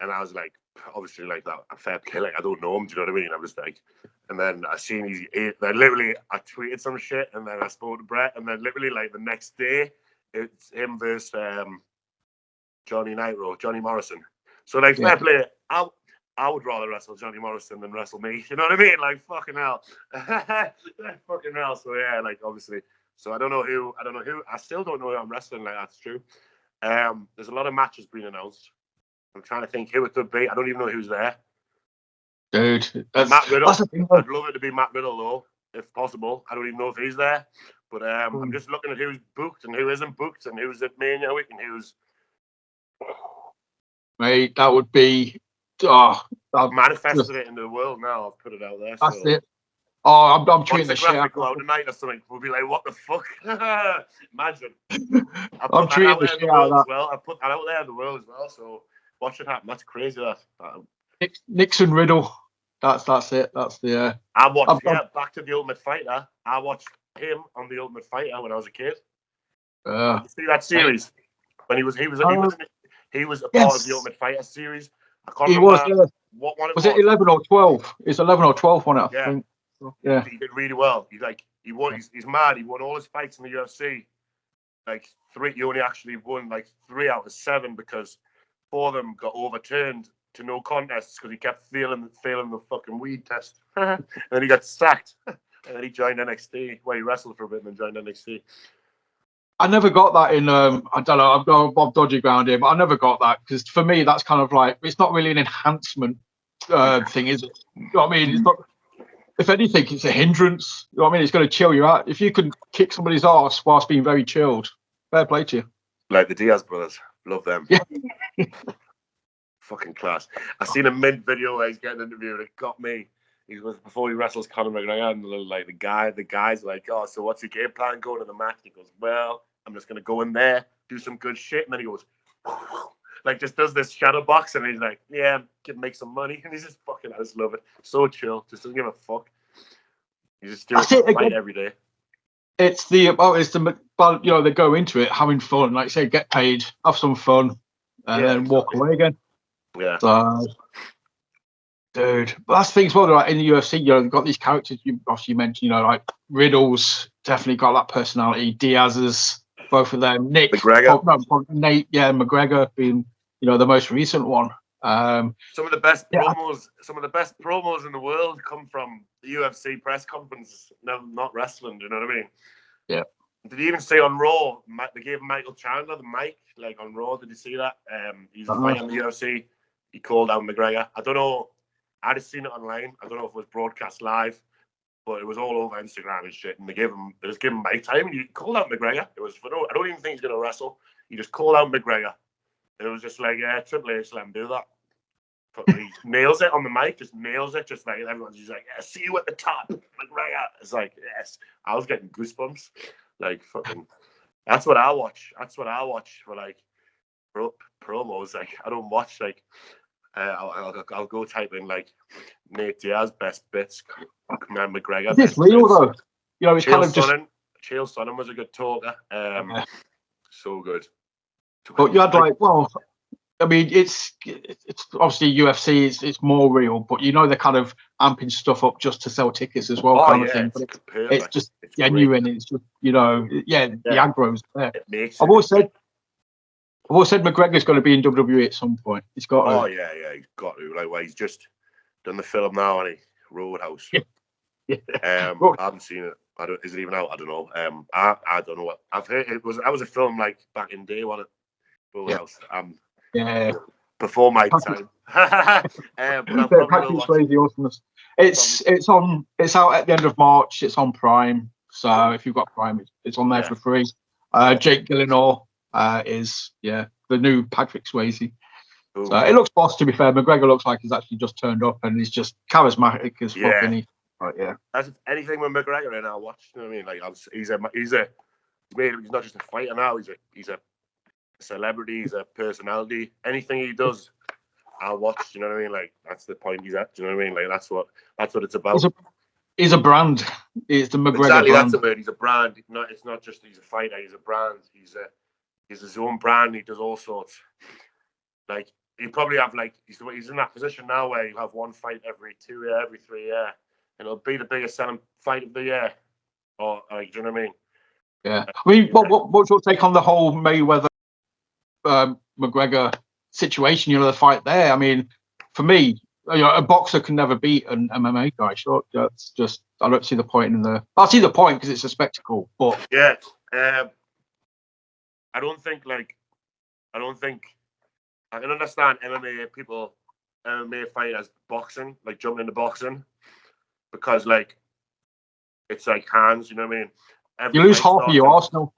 And I was like, obviously like that a fair play. Like I don't know him. Do you know what I mean? I was like, and then I seen I tweeted some shit, and then I spoke to Brett, and then literally like the next day, it's him versus Johnny Morrison. So like fair play. I would rather wrestle Johnny Morrison than wrestle me. You know what I mean? Like fucking hell. Fucking hell. So yeah, like obviously. So I don't know who. I still don't know who I'm wrestling. Like that's true. There's a lot of matches being announced. I'm trying to think who it could be. I don't even know who's there. Dude, Matt Riddle. I'd love it to be Matt Riddle though, if possible. I don't even know if he's there. But I'm just looking at who's booked and who isn't booked and who's at Mania week and who's. Mate, that would be. I've manifested it into the world now. I've put it out there. That's it. Oh, I'm treating the shit out. Go out tonight or something. We'll be like, what the fuck? Imagine. I'm treating the shit out of that. Well, I put that out there in the world as well. So watch it happen. That's crazy. That Nixon Riddle. That's it. That's the. I watched. Back to the Ultimate Fighter. I watched him on the Ultimate Fighter when I was a kid. Did you see that series? When he was a part of the Ultimate Fighter series. I can't remember what one it was. Was it 11 or 12? It's 11 or 12 one, I think. Yeah. He did really well. He won. He's mad. He won all his fights in the UFC. Like 3, he only actually won like 3 out of 7 because 4 of them got overturned to no contests because he kept failing the fucking weed test. And then he got sacked. And then he joined NXT. Well, he wrestled for a bit and then joined NXT. I never got that in. I don't know. I've got Bob dodgy ground here, but I never got that because for me that's kind of like it's not really an enhancement thing, is it? You know what I mean? It's not. If anything, it's a hindrance. You know what I mean? It's going to chill you out. If you can kick somebody's ass whilst being very chilled, fair play to you. Like the Diaz brothers. Love them. Yeah. Fucking class. I seen a mid video where he's getting interviewed. It got me. He was before he wrestles Conor McGregor, and like the guy's like, oh, so what's your game plan going to the match? He goes, well, I'm just going to go in there, do some good shit. And then he goes, like just does this shadow box, and he's like, yeah, can make some money, and he's just fucking, I just love it. So chill, just doesn't give a fuck. He's just doing a fight every day. It's they go into it having fun, like say, get paid, have some fun, and then walk away again. Yeah. So, dude, but that's the thing as well. Like in the UFC, they've got these characters. You obviously mentioned, like Riddle's definitely got that personality. Diaz's, both of them. Nate, McGregor being, the most recent one. Some of the best promos in the world come from the UFC press conferences, not wrestling. Do you know what I mean? Yeah. Did you even see on Raw? They gave Michael Chandler the mic, like on Raw. Did you see that? He's fighting the UFC. He called out McGregor. I don't know. I just seen it online. I don't know if it was broadcast live, but it was all over Instagram and shit. And they just gave him mic time. And he called out McGregor. It was I don't even think he's gonna wrestle. He just called out McGregor. And it was just like, yeah, Triple H let him do that. He nails it on the mic, just nails it, just like everyone's just like, yeah, see you at the top, McGregor. It's like, yes, I was getting goosebumps. Like fucking, that's what I watch. That's what I watch for like promos. Like I don't watch like, I'll go type in like Nate Diaz best bits, Conor McGregor. It's real though. It's kind of just. Chael Sonnen was a good talker. So good. But you had I mean, it's obviously UFC. It's more real, but they're kind of amping stuff up just to sell tickets as well, kind of thing. But it's just genuine. Great. It's just the aggro's there. I've always said McGregor's got to be in WWE at some point. He's got. Oh yeah, he's got to. Like, he's just done the film now, and Roadhouse. Yeah. I haven't seen it. Is it even out? I don't know. I don't know what I've heard. That was a film like back in day, wasn't it? Roadhouse. Yeah. Before my time. But it's out at the end of March. It's on Prime. So if you've got Prime, it's on there for free. Jake Gyllenhaal is the new Patrick Swayze. Ooh. So it looks boss, to be fair. McGregor looks like he's actually just turned up and he's just charismatic as fucking. That's anything with McGregor in, I'll watch. You know what I mean? Like he's not just a fighter now. He's a celebrity. He's a personality. Anything he does, I'll watch. You know what I mean? Like that's the point he's at. Do you know what I mean? Like that's what it's about. He's a brand. It's the McGregor exactly, brand. That's the word. He's a brand. It's not just he's a fighter. He's a brand. He's his own brand. He does all sorts. Like he probably have he's in that position now where you have one fight every 2 years, every 3 years, and it'll be the biggest selling fight of the year. Or do you know what I mean? Yeah. I mean, what's your take on the whole Mayweather McGregor situation? The fight there. I mean, for me, a boxer can never beat an MMA guy. Sure, that's just I don't see the point in the. I see the point because it's a spectacle, but I don't think I can understand MMA fighters boxing, like jumping into boxing, because it's like hands. You know what I mean? You lose half of your arsenal.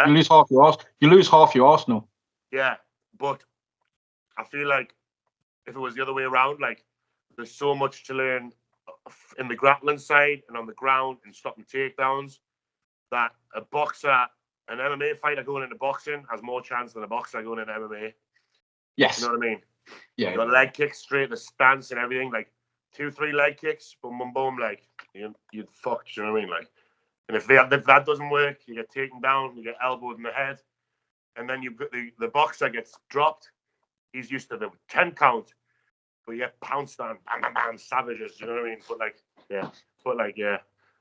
You lose half your arsenal. Yeah, but I feel like if it was the other way around, there's so much to learn in the grappling side and on the ground and stopping takedowns that an MMA fighter going into boxing has more chance than a boxer going into MMA. Yes. You know what I mean? Yeah. You got leg kicks straight, the stance and everything, 2-3 leg kicks, boom, boom, boom, you'd fucked, you know what I mean? And if that doesn't work, you get taken down, you get elbowed in the head, and then you've got the boxer gets dropped. He's used to the 10 count, but you get pounced on, bam, bam, bam, savages, you know what I mean?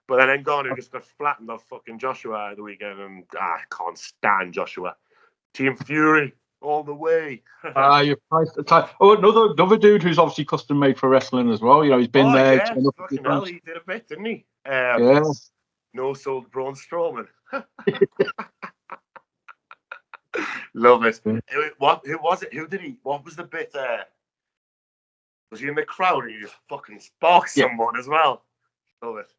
But then Ngannou just got flattened off fucking Joshua at the weekend, and I can't stand Joshua. Team Fury all the way. You're priced at time. Oh, another dude who's obviously custom made for wrestling as well. He's been there. Yeah, fucking hell, he did a bit, didn't he? No sold Braun Strowman. Love it. Who was it? Who did he? What was the bit? Was he in the crowd and he just fucking sparked someone as well? Love it.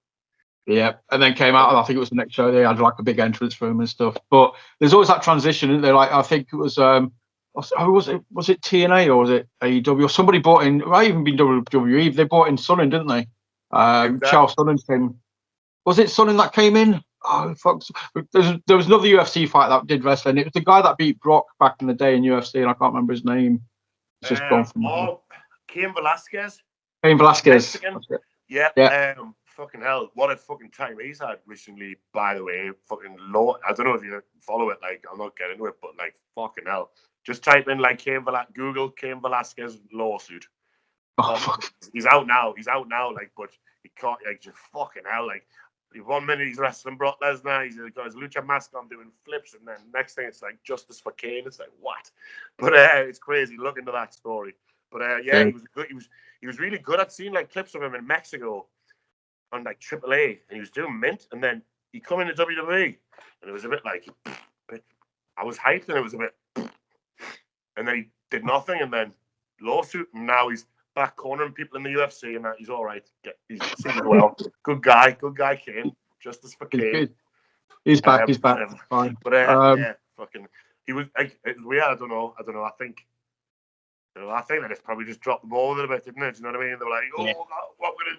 Yeah, and then came out, and I think it was the next show. They had a big entrance for him and stuff. But there's always that transition, isn't there? I think it was was it TNA or was it AEW? Or somebody bought in. It might even been WWE. They bought in Sonnen, didn't they? Charles Sonnen came. Was it Sonnen that came in? Oh, fuck. There was another UFC fight that did wrestling. It was the guy that beat Brock back in the day in UFC, and I can't remember his name. It's just gone from Cain Velasquez. Cain Velasquez. Yeah. Fucking hell, what a fucking time he's had recently, by the way. Fucking law. I don't know if you follow it, like, I'm not getting into it, but like, fucking hell. Just type in like Google Cain Velasquez lawsuit. Oh, fuck. He's out now, like, but he can't, like, just fucking hell, like, 1 minute he's wrestling Brock Lesnar, he's got his lucha mask on doing flips, and then next thing it's like justice for Cain. It's like, what? But it's crazy. Look into that story. But yeah, he was good. He was really good. I'd seen like clips of him in Mexico on like AAA, and he was doing mint, and then he come into WWE, and it was a bit like, I was hyped, and it was a bit, and then he did nothing, and then lawsuit, and now he's back cornering people in the UFC, and that he's all right. He's singing well. Good guy, Cain. Justice for Cain. He's back. Fine. But yeah, fucking, he was like, it was weird. I don't know. I think they just probably just dropped the ball a little bit, didn't it? Do you know what I mean? They were like, oh, yeah.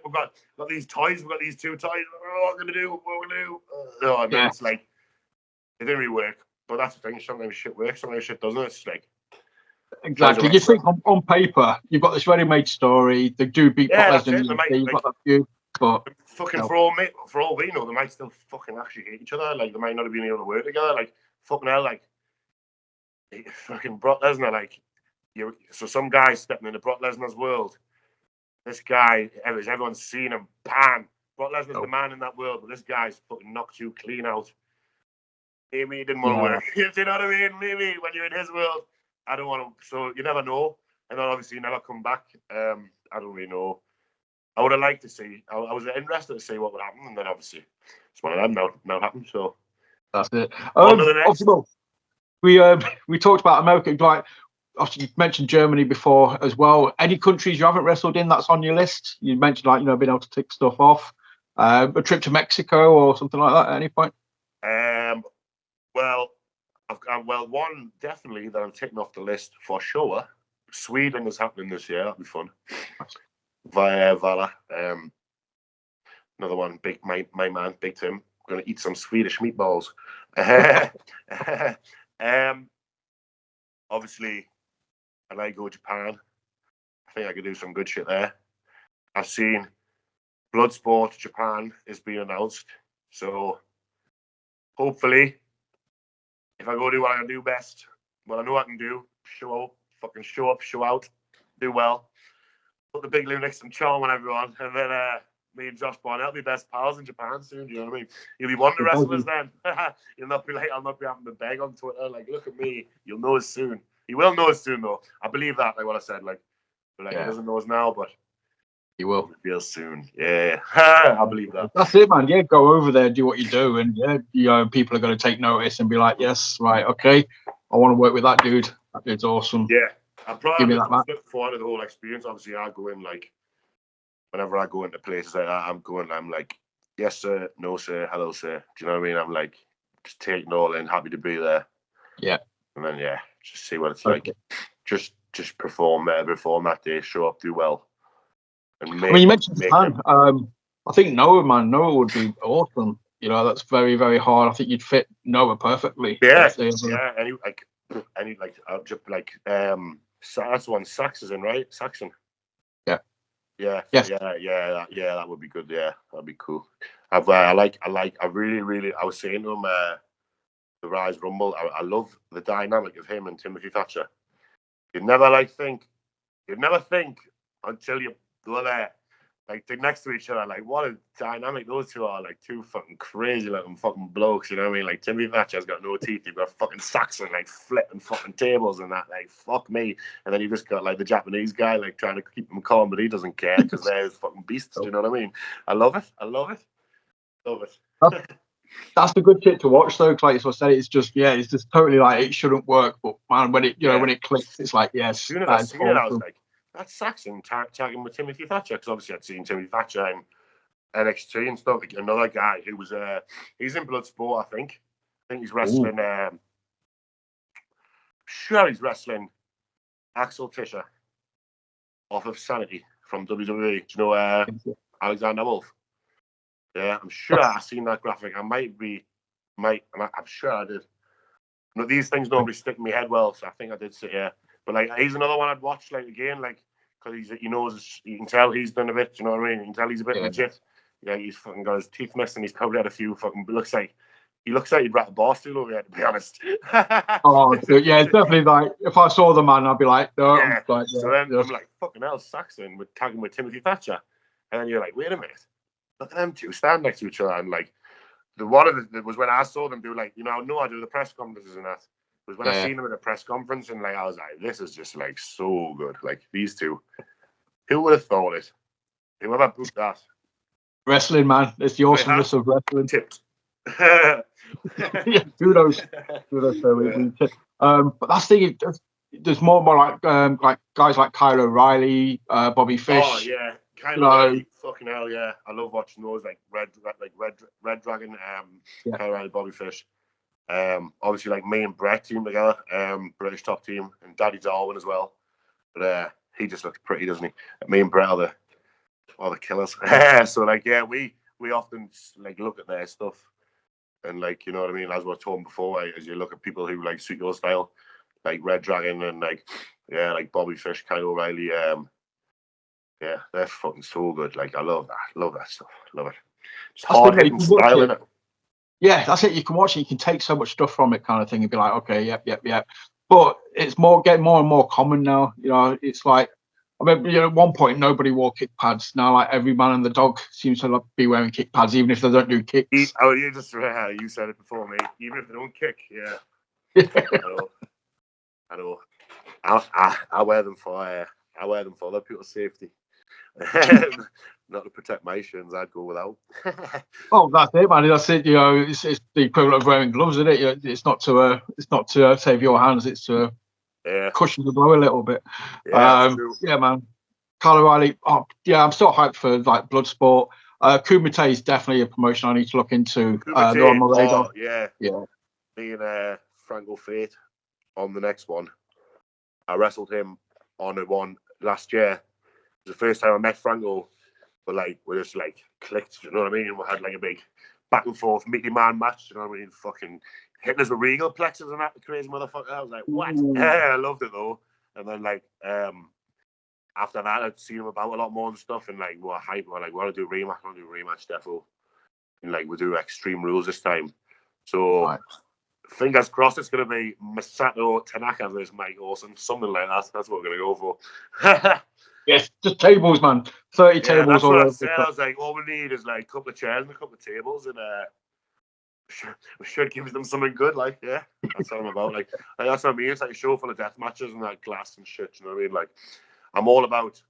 we've got these toys. We've got these 2 toys. What we're going to do? And then it's like, it didn't really work. But that's the thing. Sometimes shit works. Sometimes shit doesn't. It's like, exactly. You think on paper, you've got this ready-made story. They do beat Brock Lesnar. You've got that feud, but fucking for all we know, they might still fucking actually hate each other. Like, they might not have been able to work together. Like, fucking hell, like, fucking Brock Lesnar, like, so some guy stepping into Brock Lesnar's world. This guy, everyone's seen him. Bam! Brock Lesnar's the man in that world, but this guy's fucking knocked you clean out. Maybe he didn't want to work. Do you know what I mean? Maybe when you're in his world, I don't want to. So you never know. And then obviously you never come back. I don't really know. I would have liked to see. I was interested to see what would happen, and then obviously it's one of them now happened. So that's it. On to the next. We talked about America. Like, obviously, you mentioned Germany before as well. Any countries you haven't wrestled in that's on your list? You mentioned, like, being able to tick stuff off. A trip to Mexico or something like that at any point? Well, one definitely that I'm taking off the list for sure. Sweden is happening this year. That'll be fun. Via Vala. Another one, my man, Big Tim. Going to eat some Swedish meatballs. Obviously, I like go to Japan. I think I could do some good shit there. I've seen Bloodsport Japan is being announced. So hopefully, if I go do what I can do best, what I know I can do, show up, show out, do well. Put the Big Lou Nixon charm on everyone, and then me and Josh Barnett will be best pals in Japan soon. Do you know what I mean? You'll be wanting to wrestle us then. You'll not be like, I'll not be having to beg on Twitter. Like, look at me. You'll know us soon. You will know us soon, though. I believe that, like what I said. Like, he doesn't know us now, but he will. Real soon. Yeah. I believe that. That's it, man. Yeah, go over there, do what you do, and people are going to take notice and be like, yes, right, okay, I want to work with that dude. That dude's awesome. Yeah. I'm probably looking forward to the whole experience. Obviously, I go in, like, whenever I go into places like that, I'm like, yes, sir, no, sir, hello, sir. Do you know what I mean? I'm like, just taking it all in, happy to be there. Yeah. And then, just see what it's like. Just perform that day, show up, do well. And you mentioned Japan. I think Noah would be awesome. That's very, very hard. I think you'd fit Noah perfectly. Yeah. That's the one Saxon in, right? Saxon. Yeah. Yeah. Yes. Yeah. That would be good. Yeah, that'd be cool. I was saying to him, the Rise Rumble. I love the dynamic of him and Timothy Thatcher. You'd never think until you go there, like, they're next to each other. Like, what a dynamic those two are. Like, two fucking crazy looking fucking blokes. You know what I mean? Like, Timothy Thatcher's got no teeth. You've got fucking Saxon, like, flipping fucking tables and that. Like, fuck me. And then you just got, like, the Japanese guy, like, trying to keep him calm, but he doesn't care because they're fucking beasts. Do you know what I mean? I love it. That's the good shit to watch, though. Like I said, it's just totally like, it shouldn't work, but man, when it clicks, it's like, yes. As soon as I seen it, I was like, that's Saxon tagging with Timothy Thatcher, because obviously I'd seen Timothy Thatcher in NXT and stuff. Like, another guy who was he's in Bloodsport, I think he's wrestling. He's wrestling Axel Tischer off of Sanity from WWE. Do you know Alexander Wolf? Yeah, I'm sure I seen that graphic. I'm sure I did. No, these things normally stick in my head well, so I think I did see. Yeah, but like he's another one I'd watch like again, like because he knows you can tell he's done a bit. You know what I mean? You can tell he's a bit legit. Yeah, he's fucking got his teeth missing. He's probably had a few fucking. He looks like he'd rat a bar stool over here, to be honest. Oh, yeah, it's definitely like if I saw the man, I'd be like, no. Yeah. Like, so then I'm like, fucking hell, Saxon with tagging with Timothy Thatcher, and then you're like, wait a minute, look at them two stand next to each other, and like one of the was when I saw them do like, I do the press conferences and that. It was when I seen them at a press conference, and like I was like, this is just like so good. Like these two, who would have thought it? Whoever booked that. Wrestling, man. It's the awesomeness of wrestling. Tipped. Yeah, who knows? But that's the. There's more like guys like Kyle O'Reilly, Bobby Fish. Oh yeah, Kyle O'Reilly. Fucking hell, yeah. I love watching those like Red Dragon, Kyle O'Reilly, Bobby Fish. Obviously like me and Brett team together, British top team, and Daddy Darwin as well. But he just looks pretty, doesn't he? Me and Brett are the killers. So like we often like look at their stuff and like, you know what I mean, as we were talking before, like, as you look at people who like suit your style, like Red Dragon and like Bobby Fish, Kyle O'Reilly, they're fucking so good. Like I love that stuff. Love it. It's hard hitting style, isn't it? Yeah, that's it. You can watch it. You can take so much stuff from it, kind of thing, and be like, okay, yep. But it's getting more and more common now. You know, it's like I remember, at one point nobody wore kick pads. Now, like every man and the dog seems to be wearing kick pads, even if they don't do kicks. You said it before me. Even if they don't kick, yeah. I know. I wear them for other people's safety. Not to protect my shins, I'd go without. Oh, that's it, man. That's it. It's the equivalent of wearing gloves, isn't it? It's not to save your hands. It's to cushion the blow a little bit. Yeah, man. Kyle O'Reilly. Oh, yeah, I'm still hyped for like Bloodsport. Kumite is definitely a promotion I need to look into. They're on my radar. Yeah. Me and Franco Fate on the next one. I wrestled him on a one last year. It was the first time I met Franco, but like we just like clicked, you know what I mean? We had like a big back and forth meaty man match, you know what I mean? Fucking hitting us with regal plexus and that crazy motherfucker. I was like, what? Yeah, I loved it though. And then like after that I'd seen him about a lot more and stuff, and like we're hype, we're like, we want to do rematch defo. And like we do Extreme Rules this time. So fingers crossed it's going to be Masato Tanaka versus Mike Awesome, something like that. That's what we're going to go for. Yes, just tables, man. 30 tables. That's what I said. I was like, all we need is like a couple of chairs and a couple of tables, and we should give them something good. Like, that's what I'm about. Like that's what I mean. It's like a show full of death matches and like glass and shit. You know what I mean? Like, I'm all about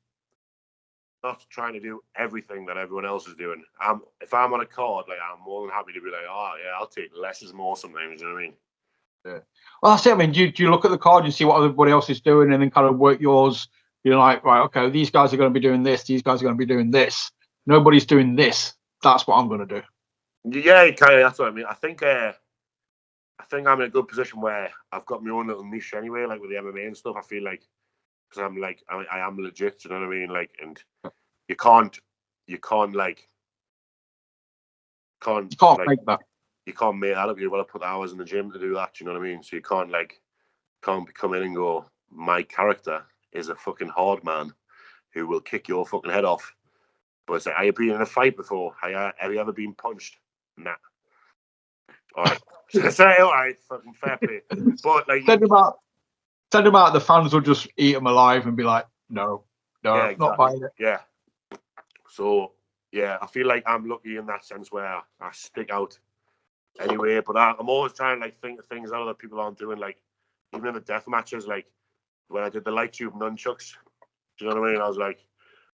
not trying to do everything that everyone else is doing. If I'm on a card, like I'm more than happy to be like, I'll take less is more sometimes. You know what I mean? Yeah. Well, that's it. I mean, do you look at the card and see what everybody else is doing, and then kind of work yours? You're like, right, okay, these guys are going to be doing this. These guys are going to be doing this. Nobody's doing this. That's what I'm going to do. Yeah, kind of. That's what I mean. I think I'm in a good position where I've got my own little niche anyway, like with the MMA and stuff. I feel like because I'm like I am legit. You know what I mean? Like, and you can't make that. You can't make that up. You've got to put hours in the gym to do that. You know what I mean? So you can't come in and go, my character is a fucking hard man who will kick your fucking head off. But it's like, have you been in a fight before? Have you ever been punched? Nah. All right. Say, all right, fucking fair play. But like, send them out. The fans will just eat them alive and be like, no, exactly. Not buying it. Yeah. So yeah, I feel like I'm lucky in that sense where I stick out anyway. But I'm always trying to like think of things that other people aren't doing. Like even in the death matches, like when I did the light tube nunchucks, do you know what I mean? I was like,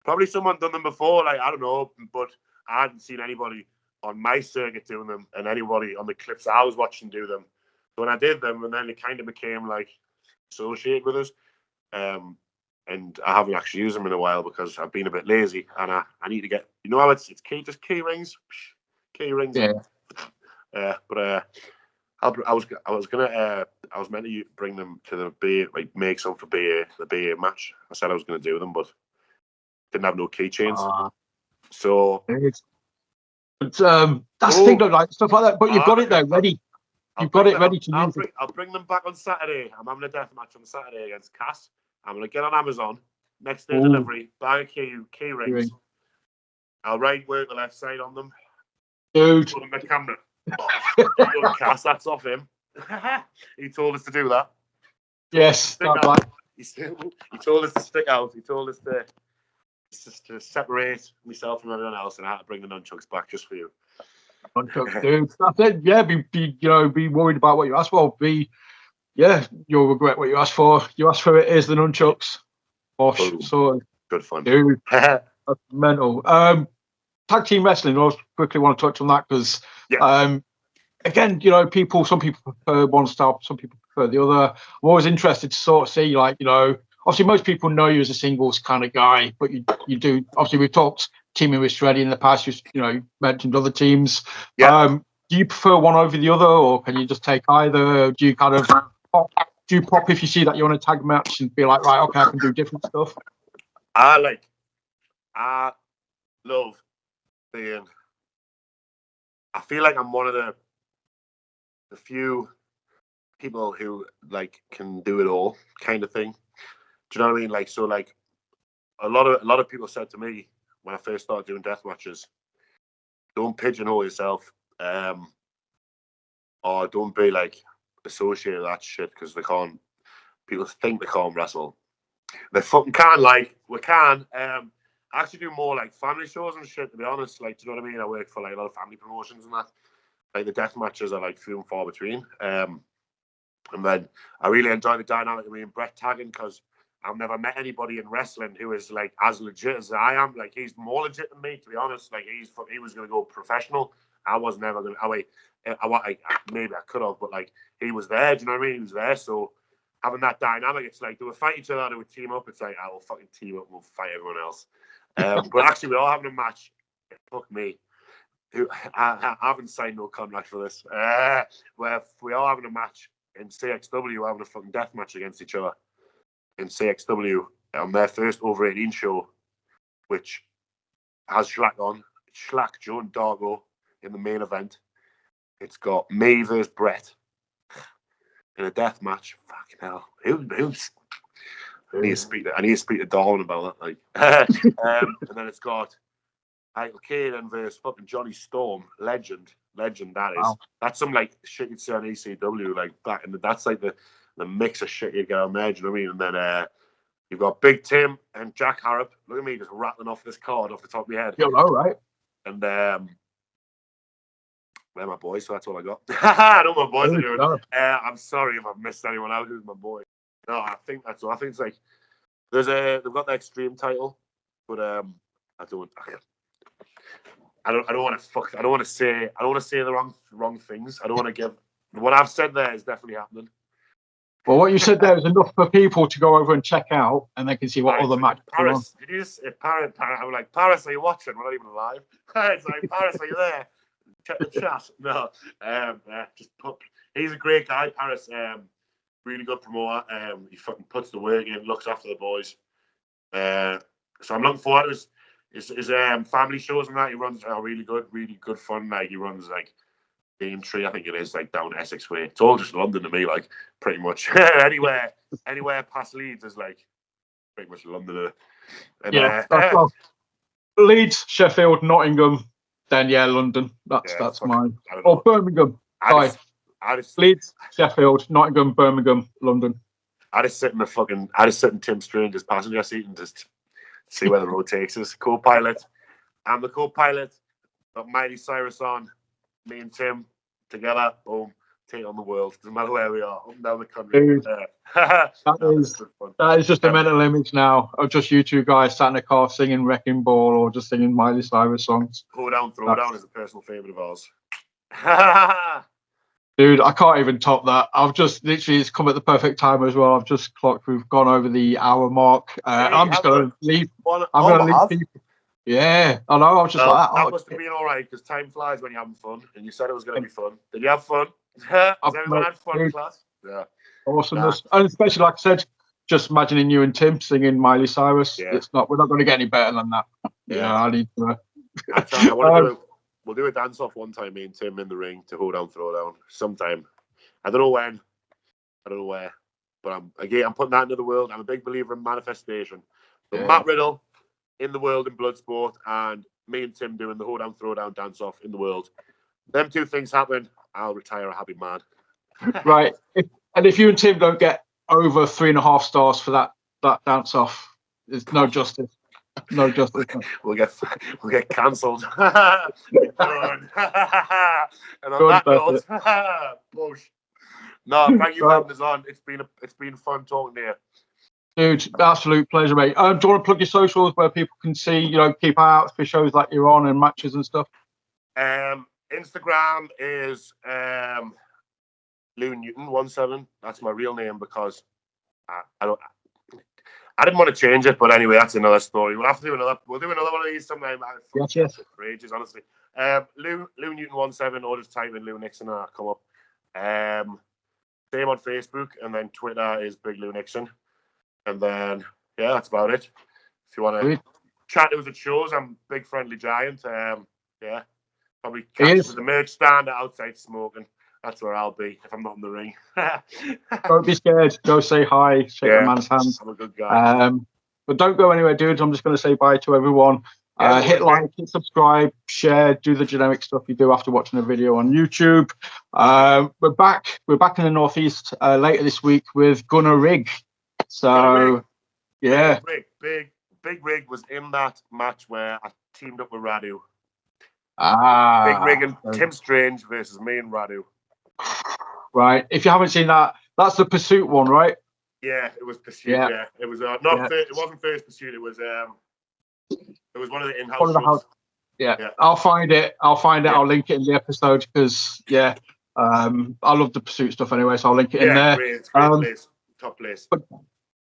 probably someone done them before, like I don't know, but I hadn't seen anybody on my circuit doing them, and anybody on the clips I was watching do them. So when I did them, and then it kind of became like associated with us. And I haven't actually used them in a while because I've been a bit lazy, and I need to get, you know how it's key rings. Yeah. But I was meant to bring them to the BA, like make some for the BA match. I said I was going to do them, but didn't have no keychains. So But that's the thing, though, like stuff like that. But you've got it there ready. You've got it ready to use it. I'll bring them back on Saturday. I'm having a death match on Saturday against Cass. I'm going to get on Amazon. Next day delivery. Buy a key rings. I'll right work the left side on them. Dude. Put them in the camera. Cass, that's off him. He told us to do that. Yes. He told us to stick out. He told us to separate myself from everyone else, and I had to bring the nunchucks back just for you. Nunchucks, dude. That's it. Yeah, be worried about what you asked for. You'll regret what you asked for. You asked for it. Here's the nunchucks. Bosh. So good fun, dude. That's mental. Tag team wrestling. I quickly want to touch on that because, again, some people prefer one style, some people prefer the other. I'm always interested to sort of see, obviously most people know you as a singles kind of guy, but you do. Obviously, we've talked teaming with Shreddy in the past. You mentioned other teams. Yeah. Do you prefer one over the other, or can you just take either? Do you kind of pop if you see that you're on a tag match and be like, right, okay, I can do different stuff? I love being. I feel like I'm one of the few people who can do it all, kind of thing. Do you know what I mean? A lot of people said to me when I first started doing death matches, don't pigeonhole yourself, or don't be associated with that shit because they can't. People think they can't wrestle. They fucking can. We can. I actually do more family shows and shit. To be honest, do you know what I mean? I work for a lot of family promotions and that. The death matches are few and far between. And then I really enjoy the dynamic of me and Brett tagging because I've never met anybody in wrestling who is as legit as I am. He's more legit than me, to be honest. He was going to go professional. I was never going to. Maybe I could have, but he was there. Do you know what I mean? He was there. So having that dynamic, it's do we fight each other? Do we team up? It's I will fucking team up. We'll fight everyone else. But actually, we're all having a match. Fuck me. I haven't signed no contract for this. Where we are having a match in CXW, we're having a fucking death match against each other in CXW on their first over 18 show, which has Schlack, Joe and Dargo in the main event. It's got me versus Brett in a death match. Fucking hell. Who's I need to speak to Darwin about that. And then it's got Michael Caden versus fucking Johnny Storm, legend that is. Wow. That's some shit you'd see on ECW back in that's the mix of shit you'd get on there. Do you know what I mean? And then you've got Big Tim and Jack Harrop. Look at me just rattling off this card off the top of my head. You're all right. And they're my boys, so that's all I got. I know my boys are doing. I'm sorry if I've missed anyone out who's my boy. No, I think that's all. I think it's they've got the Extreme title, but I don't want to say the wrong things. I don't want to give what I've said there is definitely happening. Well, what you said there is enough for people to go over and check out, and they can see what other matches are on. Did you just Paris? I'm Paris, are you watching? We're not even live. It's Paris, are you there? Check the chat. No, he's a great guy, Paris. Really good promoter. He fucking puts the work in, looks after the boys. So I'm looking forward to his family shows and that. He runs really good fun. He runs Game Tree, I think it is, down Essex way. It's all just London to me, pretty much. anywhere past Leeds is pretty much London. And, Leeds, Sheffield, Nottingham, then London. That's mine. Or Birmingham. Leeds, Sheffield, Nottingham, Birmingham, London. I just sit in Tim Strange's passenger seat and just see where the road takes us. Co-pilot. I'm the co-pilot. Got Miley Cyrus on. Me and Tim together. Boom. Take on the world. Doesn't matter where we are. Up and down the country. Dude, that is just a mental image now of just you two guys sat in a car singing Wrecking Ball or just singing Miley Cyrus songs. Pull Down, Throw Down is a personal favourite of ours. Dude, I can't even top that. I've just literally, it's come at the perfect time as well. I've just clocked, we've gone over the hour mark. I'm just going to leave. I'm going to leave people. Yeah, I know. I was just that must have been all right because time flies when you're having fun. And you said it was going to be fun. Did you have fun? Has everyone had fun in class? Yeah. Awesomeness. And especially, like I said, just imagining you and Tim singing Miley Cyrus. Yeah. We're not going to get any better than that. Yeah, I need to. I want to do it. we'll do a dance off one time, me and Tim in the ring to hold down, throw down sometime. I don't know when, I don't know where, but I'm putting that into the world. I'm a big believer in manifestation. So Matt Riddle in the world in Bloodsport, and me and Tim doing the hold down, throw down dance off in the world. Them two things happen, I'll retire a happy man. Right. If you and Tim don't get over 3.5 stars for that dance off, there's no justice. No justice. We'll get cancelled. Done. And on that note, push. No, thank you for having us on. It's been fun talking to you. Dude, absolute pleasure, mate. Do you want to plug your socials where people can see, keep out for shows like you're on and matches and stuff? Instagram is Lou Newton 17. That's my real name because I didn't want to change it, but anyway, that's another story. We'll have to do another one of these sometime. Yes. For ages, honestly. Lou Newton 17, or just type in Lou Nixon and I'll come up. Same on Facebook, and then Twitter is Big Lou Nixon. And then that's about it. If you want to chat to us at shows, I'm Big Friendly Giant. Probably catch us at the merch stand outside smoking. That's where I'll be if I'm not in the ring. Don't be scared. Go say hi. Shake a man's hand. I'm a good guy. But don't go anywhere, dudes. I'm just going to say bye to everyone. Hit like, hit subscribe, share, do the generic stuff you do after watching a video on YouTube. We're back in the Northeast later this week with Gunner Rig. So, yeah. Big Rig was in that match where I teamed up with Radu. Big Rig and Tim Strange versus me and Radu. Right. If you haven't seen that, that's the Pursuit one, right? Yeah, it was Pursuit. Yeah, it was it wasn't First Pursuit. It was one of the in-house shows. Yeah, I'll find it. I'll link it in the episode because I love the Pursuit stuff anyway, so I'll link it in there. Great place, top place. But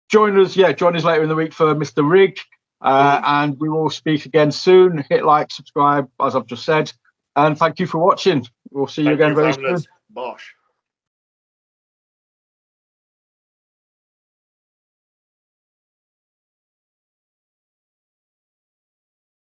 join us later in the week for Mr. Rig, and we will speak again soon. Hit like, subscribe, as I've just said, and thank you for watching. We'll see you again very soon. Bosh.